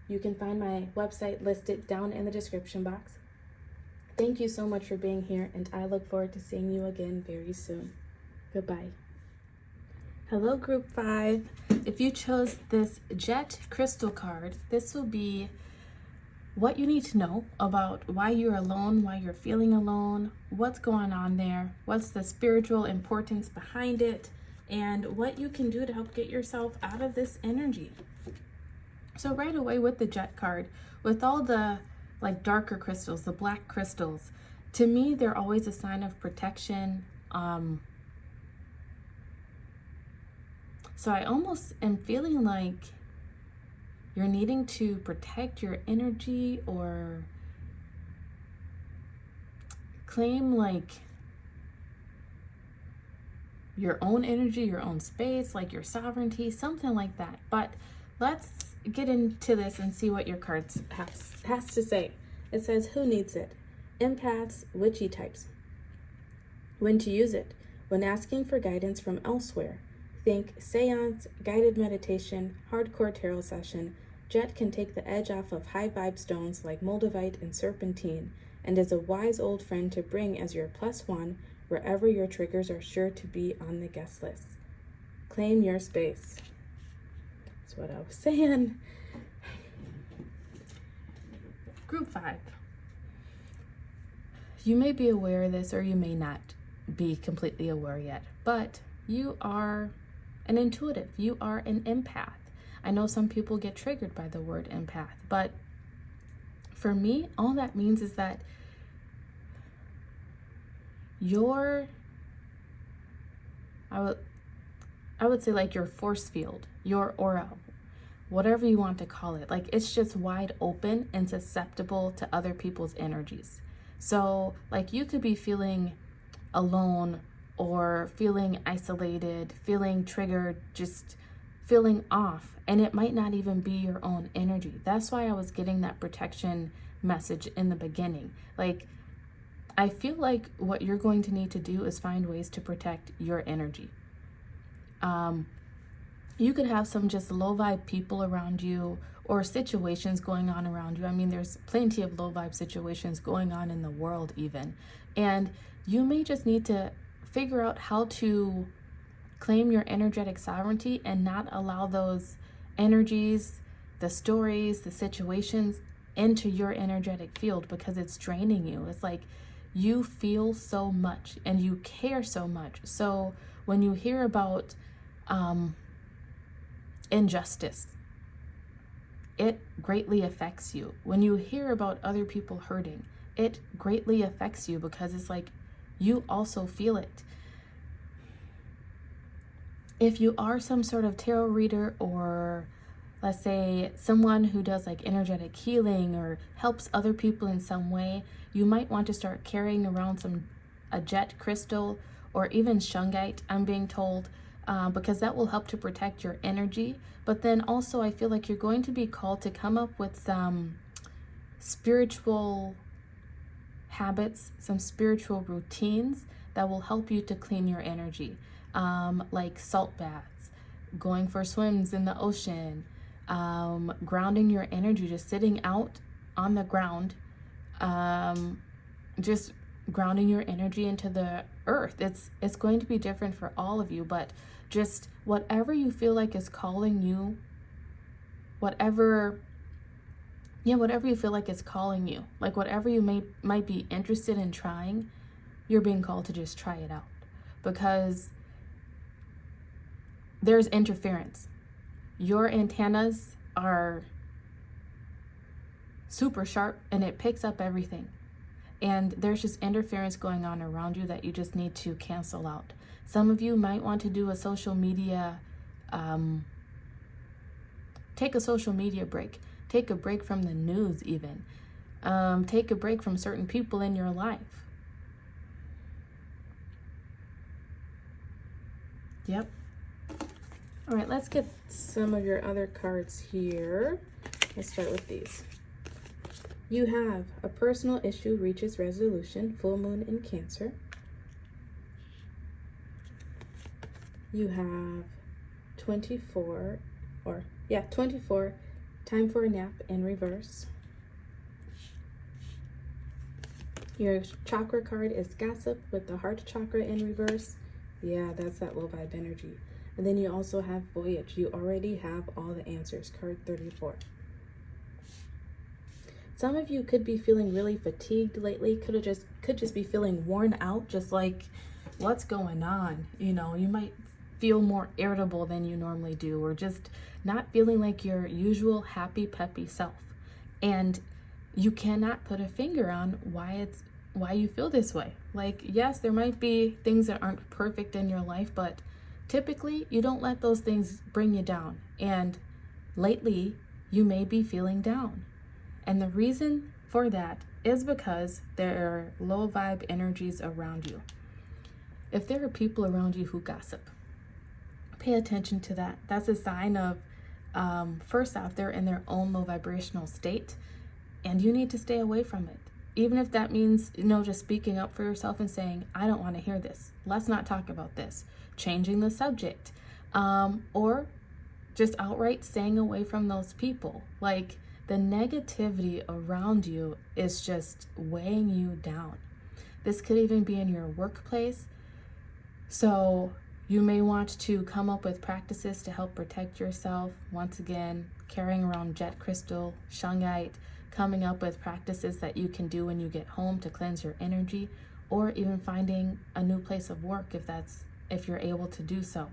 you can find my website listed down in the description box. Thank you so much for being here, and I look forward to seeing you again very soon. Goodbye. Hello, Group 5. If you chose this Jet Crystal card, this will be what you need to know about why you're alone, why you're feeling alone, what's going on there, what's the spiritual importance behind it, and what you can do to help get yourself out of this energy. So right away with the Jet card, with all the like darker crystals, the black crystals, to me, they're always a sign of protection. So I almost am feeling like you're needing to protect your energy or claim like your own energy, your own space, like your sovereignty, something like that. But let's get into this and see what your cards has to say. It says, who needs it? Empaths, witchy types. When to use it? When asking for guidance from elsewhere. Think seance, guided meditation, hardcore tarot session. Jet can take the edge off of high vibe stones like moldavite and serpentine, and is a wise old friend to bring as your +1 wherever your triggers are sure to be on the guest list. Claim your space. That's what I was saying. Group 5. You may be aware of this or you may not be completely aware yet, but you are an intuitive. You are an empath. I know some people get triggered by the word empath, but for me, all that means is that I would say like your force field, your aura, whatever you want to call it, like it's just wide open and susceptible to other people's energies. So like you could be feeling alone or feeling isolated, feeling triggered, just feeling off, and it might not even be your own energy. That's why I was getting that protection message in the beginning. Like, I feel like what you're going to need to do is find ways to protect your energy. You could have some just low vibe people around you or situations going on around you. I mean, there's plenty of low vibe situations going on in the world even. And you may just need to figure out how to claim your energetic sovereignty and not allow those energies, the stories, the situations into your energetic field, because it's draining you. It's like you feel so much and you care so much. So when you hear about injustice, it greatly affects you. When you hear about other people hurting, it greatly affects you, because it's like you also feel it. If you are some sort of tarot reader, or let's say someone who does like energetic healing or helps other people in some way, you might want to start carrying around a jet crystal or even shungite, I'm being told, because that will help to protect your energy. But then also I feel like you're going to be called to come up with some spiritual habits, some spiritual routines that will help you to clean your energy, like salt baths, going for swims in the ocean, grounding your energy, just sitting out on the ground, just grounding your energy into the earth. It's going to be different for all of you, but just whatever you feel like is calling you, whatever you feel like is calling you, like whatever you might be interested in trying, you're being called to just try it out, because there's interference. Your antennas are super sharp and it picks up everything. And there's just interference going on around you that you just need to cancel out. Some of you might want to do a social media, take a social media break. Take a break from the news even. Take a break from certain people in your life. Yep. All right, let's get some of your other cards here. Let's start with these. You have a personal issue reaches resolution, full moon in Cancer. You have 24, time for a nap in reverse. Your chakra card is gossip with the heart chakra in reverse. Yeah, that's that low vibe energy. And then you also have voyage. You already have all the answers, card 34. Some of you could be feeling really fatigued lately, could just be feeling worn out, just like, what's going on? You know, you might feel more irritable than you normally do, or just not feeling like your usual happy, peppy self. And you cannot put a finger on why you feel this way. Like, yes, there might be things that aren't perfect in your life, but typically you don't let those things bring you down. And lately you may be feeling down. And the reason for that is because there are low vibe energies around you. If there are people around you who gossip, pay attention to that. That's a sign of, first off, they're in their own low vibrational state, and you need to stay away from it. Even if that means, just speaking up for yourself and saying, I don't want to hear this. Let's not talk about this. Changing the subject. Or just outright staying away from those people. Like, the negativity around you is just weighing you down. This could even be in your workplace. So you may want to come up with practices to help protect yourself. Once again, carrying around jet crystal, shungite, coming up with practices that you can do when you get home to cleanse your energy, or even finding a new place of work if you're able to do so.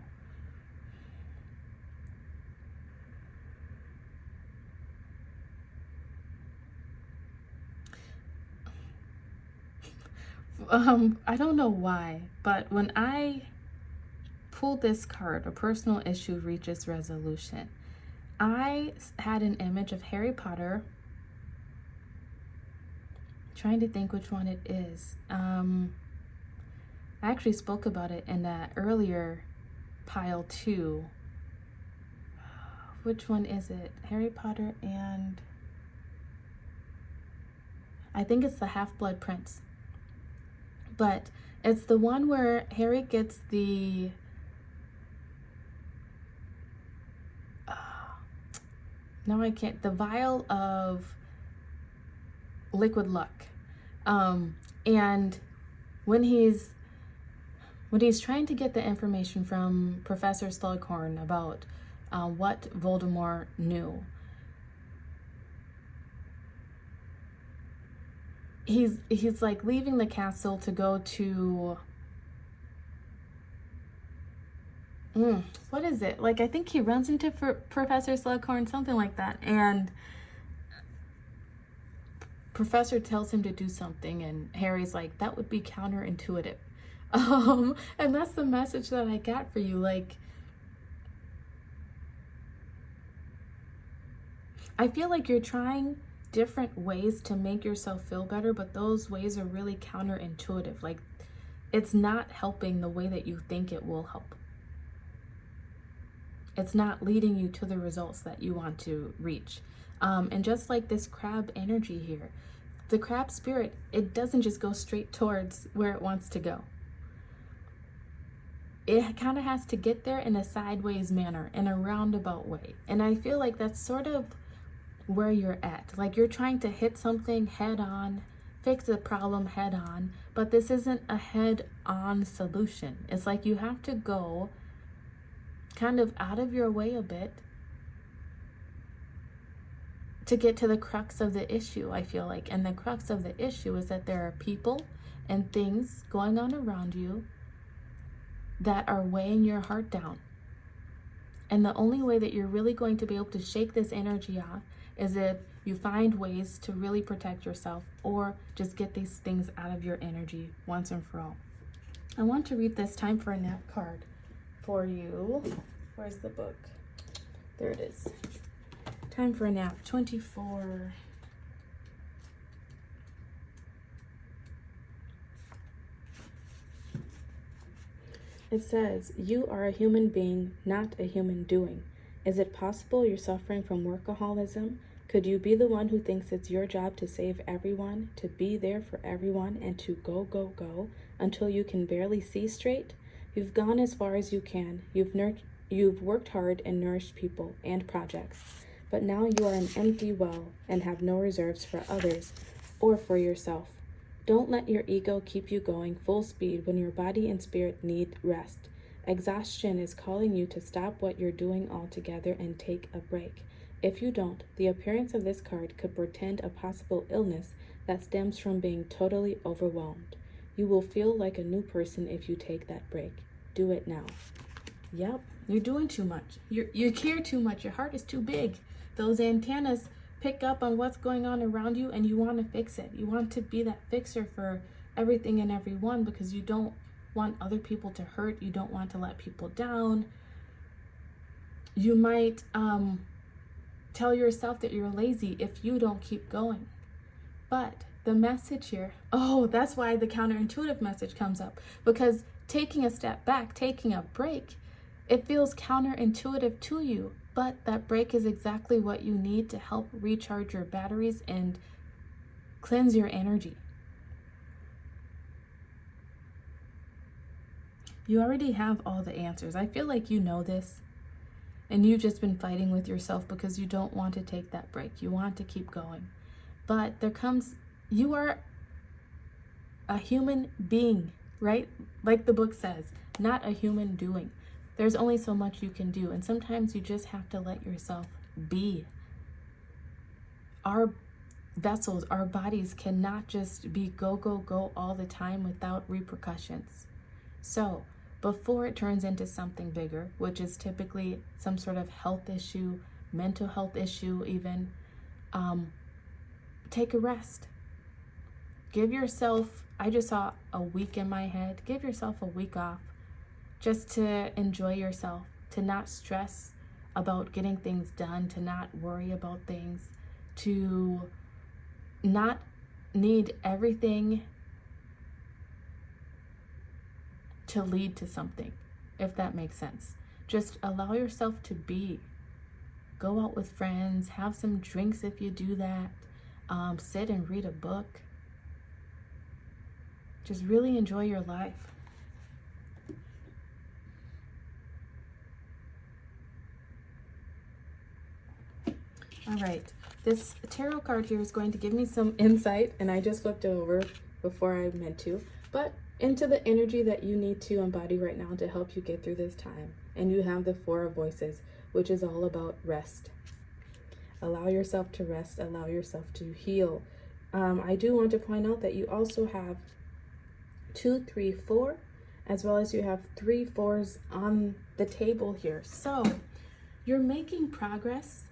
I don't know why, but when I pulled this card, a personal issue reaches resolution, I had an image of Harry Potter. Trying to think which one it is. I actually spoke about it in that earlier pile too. Which one is it? Harry Potter and I think it's the Half-Blood Prince. But it's the one where Harry gets the the vial of liquid luck. And when he's trying to get the information from Professor Slughorn about what Voldemort knew, he's like leaving the castle to go to what is it? Like, I think he runs into Professor Slughorn, something like that, and Professor tells him to do something, and Harry's like, that would be counterintuitive. And that's the message that I got for you. Like, I feel like you're trying different ways to make yourself feel better, but those ways are really counterintuitive. Like, it's not helping the way that you think it will help. It's not leading you to the results that you want to reach. And just like this crab energy here, The crab spirit, it doesn't just go straight towards where it wants to go. It kind of has to get there in a sideways manner, in a roundabout way. And I feel like that's sort of where you're at. Like you're trying to hit something head on, fix the problem head on, but this isn't a head on solution. It's like you have to go kind of out of your way a bit to get to the crux of the issue, I feel like. And the crux of the issue is that there are people and things going on around you that are weighing your heart down. And the only way that you're really going to be able to shake this energy off is if you find ways to really protect yourself, or just get these things out of your energy once and for all. I want to read this time for a nap card for you. Where's the book? There it is. Time for a nap, 24. It says, you are a human being, not a human doing. Is it possible you're suffering from workaholism? Could you be the one who thinks it's your job to save everyone, to be there for everyone, and to go, go, go until you can barely see straight? You've gone as far as you can. You've worked hard and nourished people and projects. But now you are an empty well and have no reserves for others or for yourself. Don't let your ego keep you going full speed when your body and spirit need rest. Exhaustion is calling you to stop what you're doing altogether and take a break. If you don't, the appearance of this card could portend a possible illness that stems from being totally overwhelmed. You will feel like a new person if you take that break. Do it now. Yep, you're doing too much. You care too much. Your heart is too big. Those antennas pick up on what's going on around you, and you want to fix it. You want to be that fixer for everything and everyone, because you don't want other people to hurt. You don't want to let people down. You might tell yourself that you're lazy if you don't keep going. But the message here, that's why the counterintuitive message comes up, because taking a step back, taking a break, it feels counterintuitive to you, but that break is exactly what you need to help recharge your batteries and cleanse your energy. You already have all the answers. I feel like you know this, and you've just been fighting with yourself because you don't want to take that break. You want to keep going. But you are a human being, right? Like the book says, not a human doing. There's only so much you can do, and sometimes you just have to let yourself be. Our vessels, our bodies cannot just be go, go, go all the time without repercussions. So before it turns into something bigger, which is typically some sort of health issue, mental health issue even, take a rest. Give yourself, I just saw a week in my head, give yourself a week off just to enjoy yourself, to not stress about getting things done, to not worry about things, to not need everything to lead to something, if that makes sense. Just allow yourself to be. Go out with friends, have some drinks if you do that, sit and read a book. Just really enjoy your life. All right, this tarot card here is going to give me some insight, and I just flipped it over before I meant to, but into the energy that you need to embody right now to help you get through this time. And you have the Four of Voices, which is all about rest. Allow yourself to rest, allow yourself to heal. I do want to point out that you also have 2, 3, 4, as well as you have 3 4s on the table here. So you're making progress,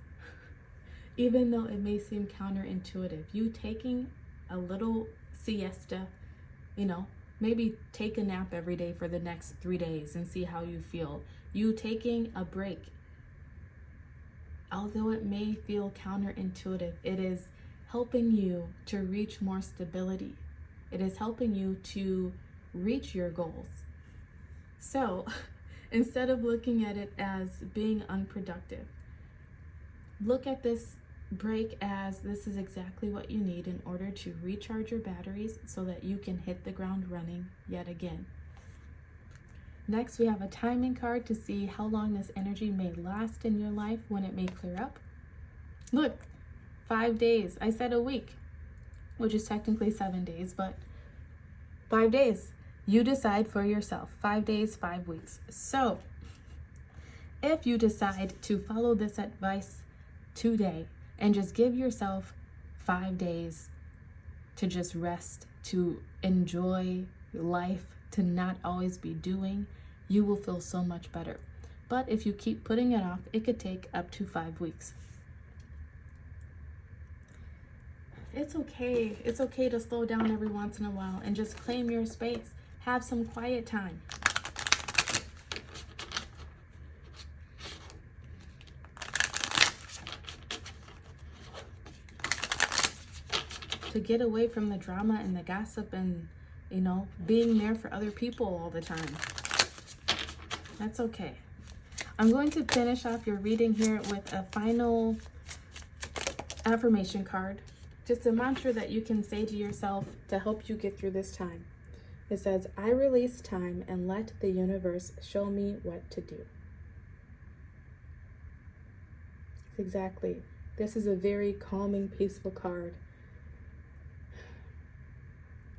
even though it may seem counterintuitive. You taking a little siesta, maybe take a nap every day for the next 3 days and see how you feel. You taking a break, although it may feel counterintuitive, it is helping you to reach more stability. It is helping you to reach your goals. So instead of looking at it as being unproductive, look at this break, as this is exactly what you need in order to recharge your batteries so that you can hit the ground running yet again. Next, we have a timing card to see how long this energy may last in your life, when it may clear up. Look, 5 days. I said a week, which is technically 7 days, but 5 days. You decide for yourself. 5 days, 5 weeks. So if you decide to follow this advice today and just give yourself 5 days to just rest, to enjoy life, to not always be doing, you will feel so much better. But if you keep putting it off, it could take up to 5 weeks. It's okay. It's okay to slow down every once in a while and just claim your space. Have some quiet time. To get away from the drama and the gossip and, being there for other people all the time. That's okay. I'm going to finish off your reading here with a final affirmation card. Just a mantra that you can say to yourself to help you get through this time. It says, I release time and let the universe show me what to do. Exactly. This is a very calming, peaceful card.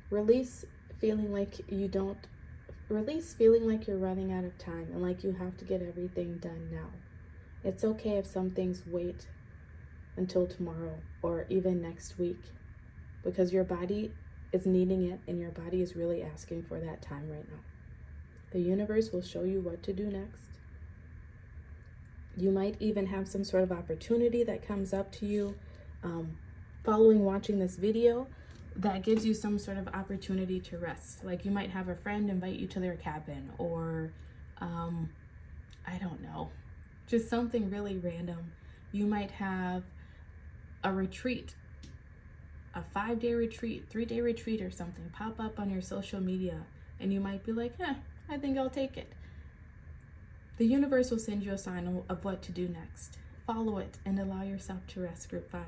Release feeling like you're running out of time and like you have to get everything done now. It's okay if some things wait until tomorrow or even next week, because your body is needing it and your body is really asking for that time right now. The universe will show you what to do next. You might even have some sort of opportunity that comes up to you following watching this video that gives you some sort of opportunity to rest. Like you might have a friend invite you to their cabin, or I don't know, just something really random. You might have a retreat, a 5-day retreat, 3-day retreat or something pop up on your social media, and you might be like, I think I'll take it. The universe will send you a sign of what to do next. Follow it and allow yourself to rest, Group 5.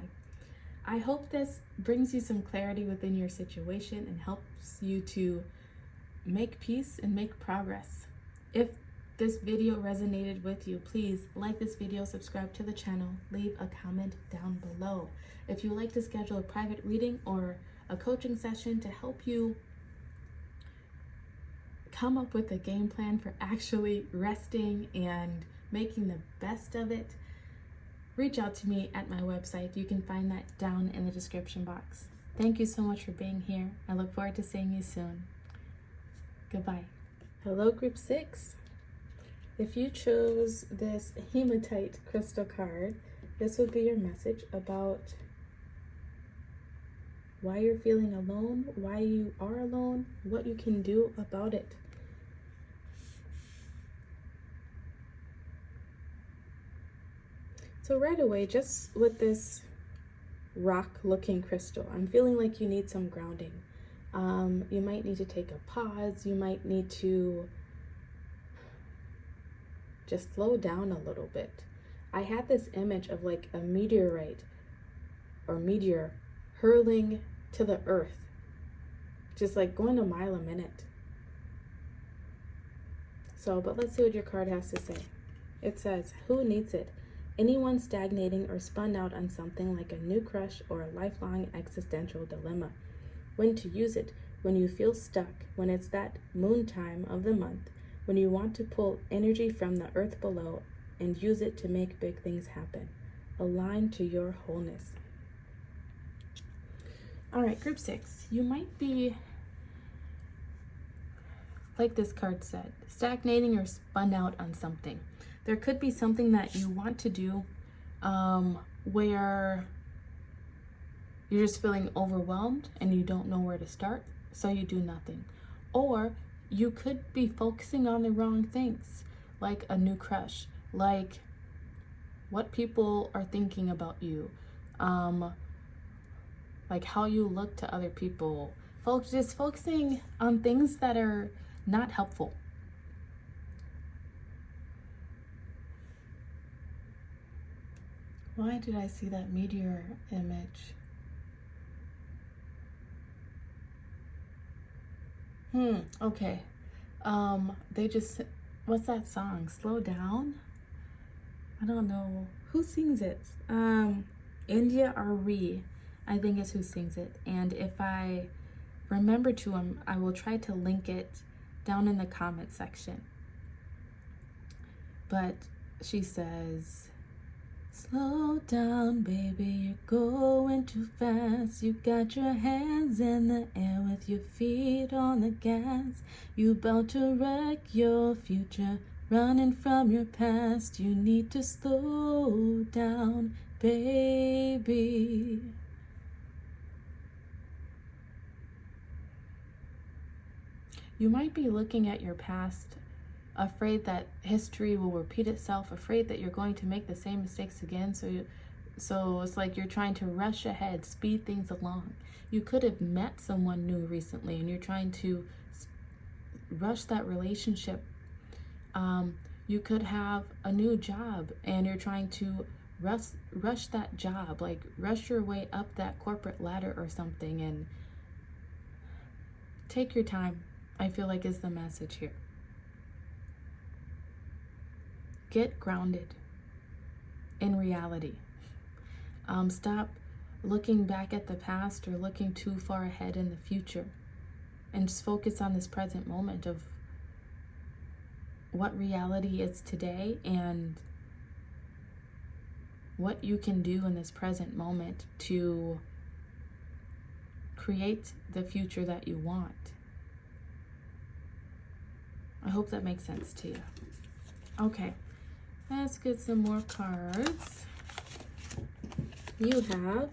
I hope this brings you some clarity within your situation and helps you to make peace and make progress. If this video resonated with you, please like this video, subscribe to the channel, leave a comment down below. If you would like to schedule a private reading or a coaching session to help you come up with a game plan for actually resting and making the best of it, reach out to me at my website. You can find that down in the description box. Thank you so much for being here. I look forward to seeing you soon. Goodbye. Hello, Group 6. If you chose this hematite crystal card, this would be your message about why you're feeling alone, why you are alone, what you can do about it. So right away, just with this rock-looking crystal, I'm feeling like you need some grounding. You might need to take a pause. You might need to just slow down a little bit. I had this image of like a meteorite or meteor hurling to the earth, just like going a mile a minute. But let's see what your card has to say. It says, who needs it? Anyone stagnating or spun out on something like a new crush or a lifelong existential dilemma. When to use it, when you feel stuck, when it's that moon time of the month, when you want to pull energy from the earth below and use it to make big things happen. Align to your wholeness. All right, Group 6, you might be, like this card said, stagnating or spun out on something. There could be something that you want to do where you're just feeling overwhelmed and you don't know where to start, so you do nothing. Or you could be focusing on the wrong things, like a new crush, like what people are thinking about you, like how you look to other people. Just focusing on things that are not helpful. Why did I see that meteor image? Okay. They just, what's that song? Slow Down? I don't know. Who sings it? India Arie, I think is who sings it. And if I remember to, I will try to link it down in the comment section. But she says, slow down, baby, you're going too fast. You got your hands in the air with your feet on the gas. You about to wreck your future, running from your past. You need to slow down, baby. You might be looking at your past, afraid that history will repeat itself, afraid that you're going to make the same mistakes again. So it's like you're trying to rush ahead, speed things along. You could have met someone new recently and you're trying to rush that relationship. You could have a new job and you're trying to rush that job, like rush your way up that corporate ladder or something. And take your time, I feel like, is the message here. Get grounded in reality. Stop looking back at the past or looking too far ahead in the future, and just focus on this present moment of what reality is today and what you can do in this present moment to create the future that you want. I hope that makes sense to you. Okay, let's get some more cards. You have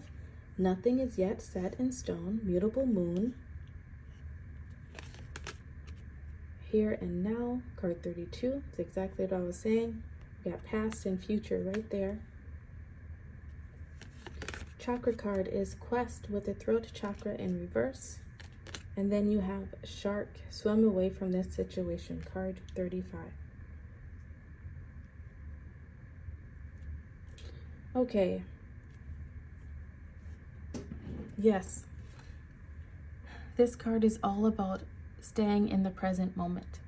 Nothing is Yet Set in Stone, Mutable Moon, Here and Now, card 32. It's exactly what I was saying. We got past and future right there. Chakra card is Quest with the throat chakra in reverse. And then you have Shark, Swim Away from This Situation, card 35. Okay. Yes. This card is all about staying in the present moment.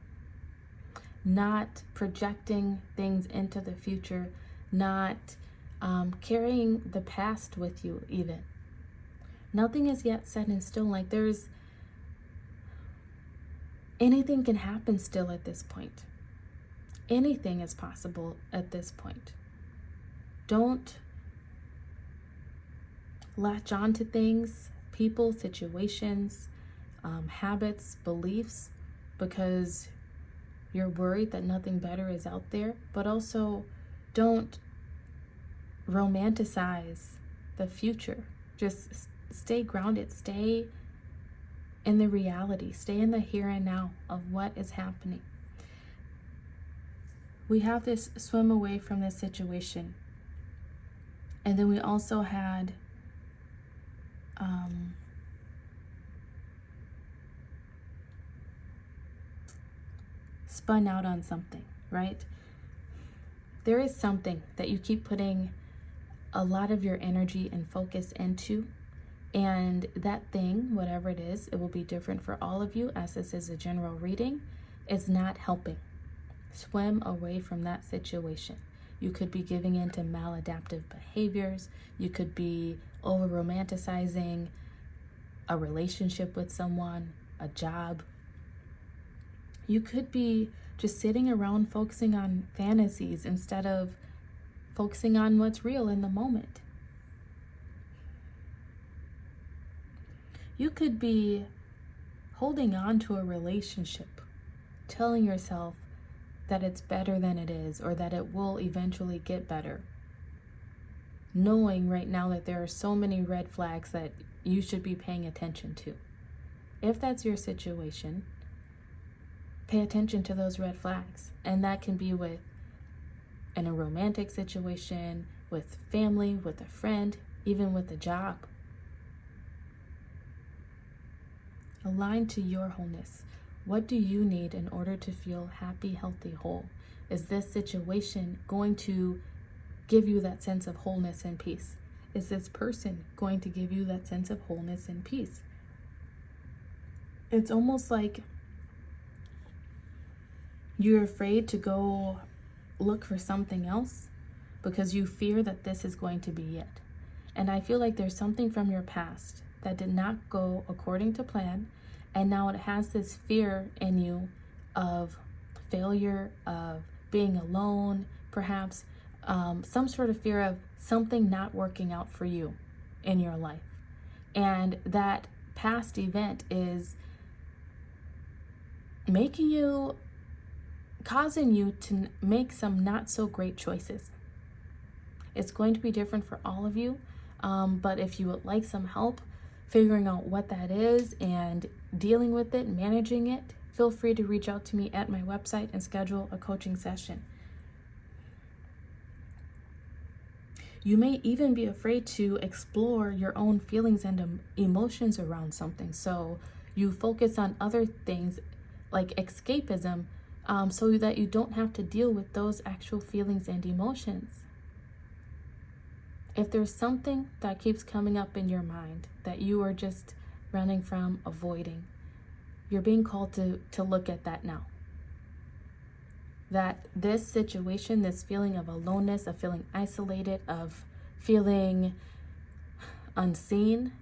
Not projecting things into the future, not carrying the past with you even. Nothing is yet set in stone. Like anything can happen still at this point. Anything is possible at this point. Don't latch on to things, people, situations, habits, beliefs, because you're worried that nothing better is out there. But also don't romanticize the future. Just stay grounded, stay in the reality, stay in the here and now of what is happening. We have this swim away from this situation. And then we also had spun out on something, right? There is something that you keep putting a lot of your energy and focus into, and that thing, whatever it is, it will be different for all of you, as this is a general reading, is not helping. Swim away from that situation. You could be giving in to maladaptive behaviors. You could be over romanticizing a relationship with someone, a job. You could be just sitting around focusing on fantasies instead of focusing on what's real in the moment. You could be holding on to a relationship, telling yourself that it's better than it is, or that it will eventually get better, knowing right now that there are so many red flags that you should be paying attention to. If that's your situation, pay attention to those red flags. And that can be in a romantic situation, with family, with a friend, even with a job. Align to your wholeness. What do you need in order to feel happy, healthy, whole? Is this situation going to give you that sense of wholeness and peace? Is this person going to give you that sense of wholeness and peace? It's almost like you're afraid to go look for something else because you fear that this is going to be it. And I feel like there's something from your past that did not go according to plan, and now it has this fear in you of failure, of being alone, perhaps some sort of fear of something not working out for you in your life. And that past event is causing you to make some not so great choices. It's going to be different for all of you, but if you would like some help figuring out what that is and dealing with it, managing it, feel free to reach out to me at my website and schedule a coaching session. You may even be afraid to explore your own feelings and emotions around something. So you focus on other things like escapism, so that you don't have to deal with those actual feelings and emotions. If there's something that keeps coming up in your mind that you are just running from, avoiding, you're being called to look at that now. That this situation, this feeling of aloneness, of feeling isolated, of feeling unseen,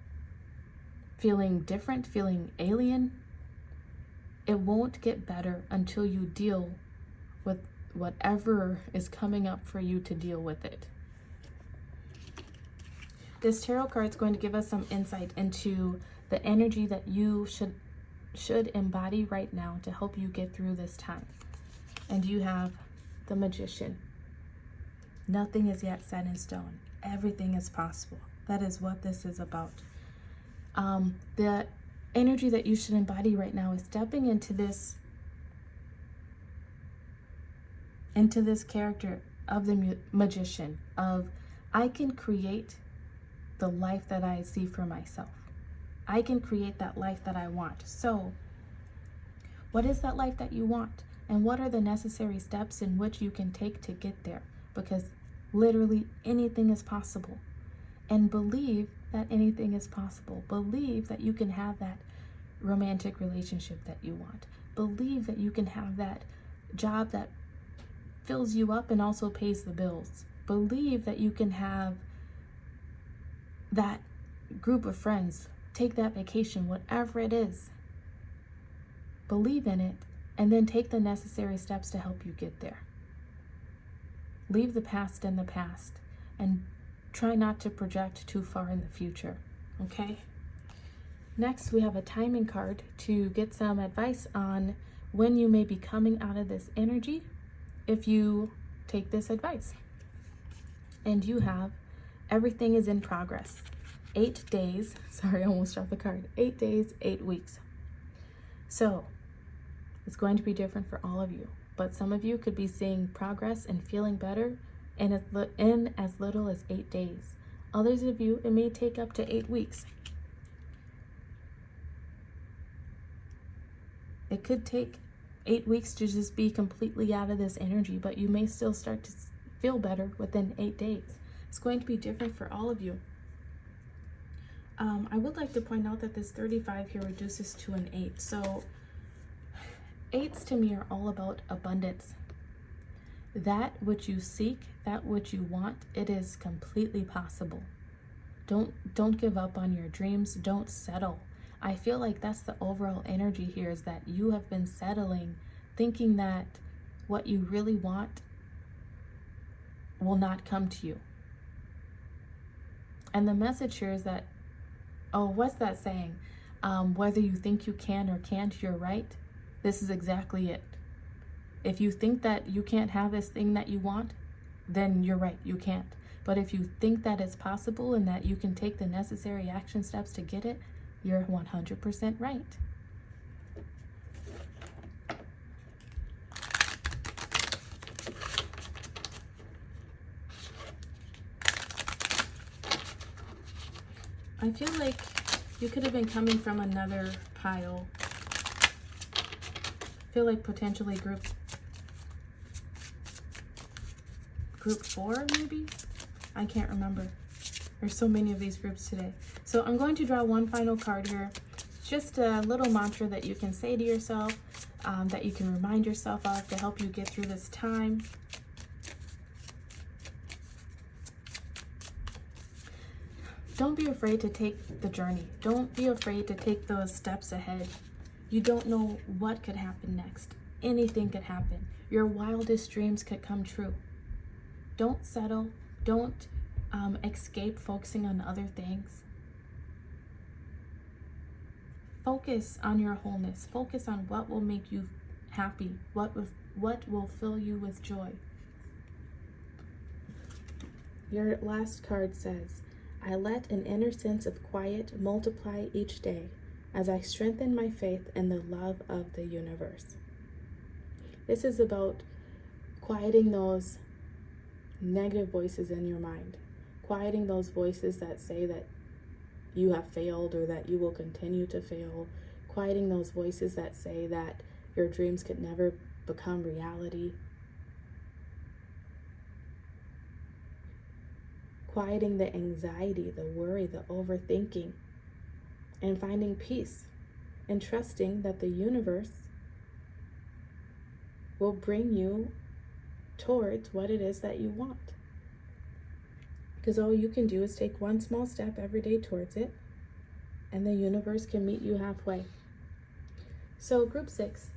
feeling different, feeling alien, it won't get better until you deal with whatever is coming up for you to deal with it. This tarot card is going to give us some insight into the energy that you should embody right now to help you get through this time. And you have the Magician. Nothing is yet set in stone. Everything is possible. That is what this is about. The energy that you should embody right now is stepping into this character of the Magician, of I can create the life that I see for myself. I can create that life that I want. So what is that life that you want? And what are the necessary steps in which you can take to get there? Because literally anything is possible. And believe that anything is possible. Believe that you can have that romantic relationship that you want. Believe that you can have that job that fills you up and also pays the bills. Believe that you can have that group of friends, take that vacation, whatever it is. Believe in it, and then take the necessary steps to help you get there. Leave the past in the past and try not to project too far in the future, okay? Next, we have a timing card to get some advice on when you may be coming out of this energy if you take this advice. And you have everything is in progress. 8 days, sorry, I almost dropped the card. 8 days, 8 weeks. So it's going to be different for all of you, but some of you could be seeing progress and feeling better in as little as 8 days. Others of you, it may take up to 8 weeks. It could take 8 weeks to just be completely out of this energy, but you may still start to feel better within 8 days. It's going to be different for all of you. I would like to point out that this 35 here reduces to an 8. So 8s to me are all about abundance. That which you seek, that which you want, it is completely possible. Don't give up on your dreams. Don't settle. I feel like that's the overall energy here, is that you have been settling, thinking that what you really want will not come to you. And the message here is that, what's that saying? Whether you think you can or can't, you're right. This is exactly it. If you think that you can't have this thing that you want, then you're right, you can't. But if you think that it's possible and that you can take the necessary action steps to get it, you're 100% right. I feel like you could have been coming from another pile. I feel like potentially group 4 maybe? I can't remember. There's so many of these groups today. So I'm going to draw one final card here. Just a little mantra that you can say to yourself, that you can remind yourself of to help you get through this time. Don't be afraid to take the journey. Don't be afraid to take those steps ahead. You don't know what could happen next. Anything could happen. Your wildest dreams could come true. Don't settle. Don't escape focusing on other things. Focus on your wholeness. Focus on what will make you happy. What will fill you with joy. Your last card says, I let an inner sense of quiet multiply each day as I strengthen my faith in the love of the universe. This is about quieting those negative voices in your mind, quieting those voices that say that you have failed or that you will continue to fail, quieting those voices that say that your dreams could never become reality, quieting the anxiety, the worry, the overthinking, and finding peace and trusting that the universe will bring you towards what it is that you want. Because all you can do is take one small step every day towards it, and the universe can meet you halfway. So group 6,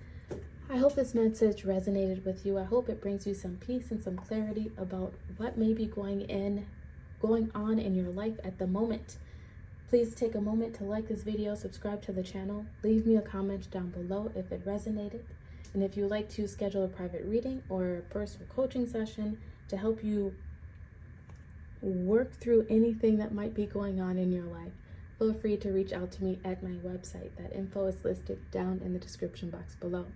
I hope this message resonated with you. I hope it brings you some peace and some clarity about what may be going on in your life at the moment. Please take a moment to like this video, subscribe to the channel, leave me a comment down below if it resonated. And if you'd like to schedule a private reading or a personal coaching session to help you work through anything that might be going on in your life, feel free to reach out to me at my website. That info is listed down in the description box below.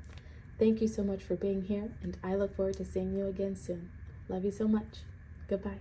Thank you so much for being here, and I look forward to seeing you again soon. Love you so much. Goodbye.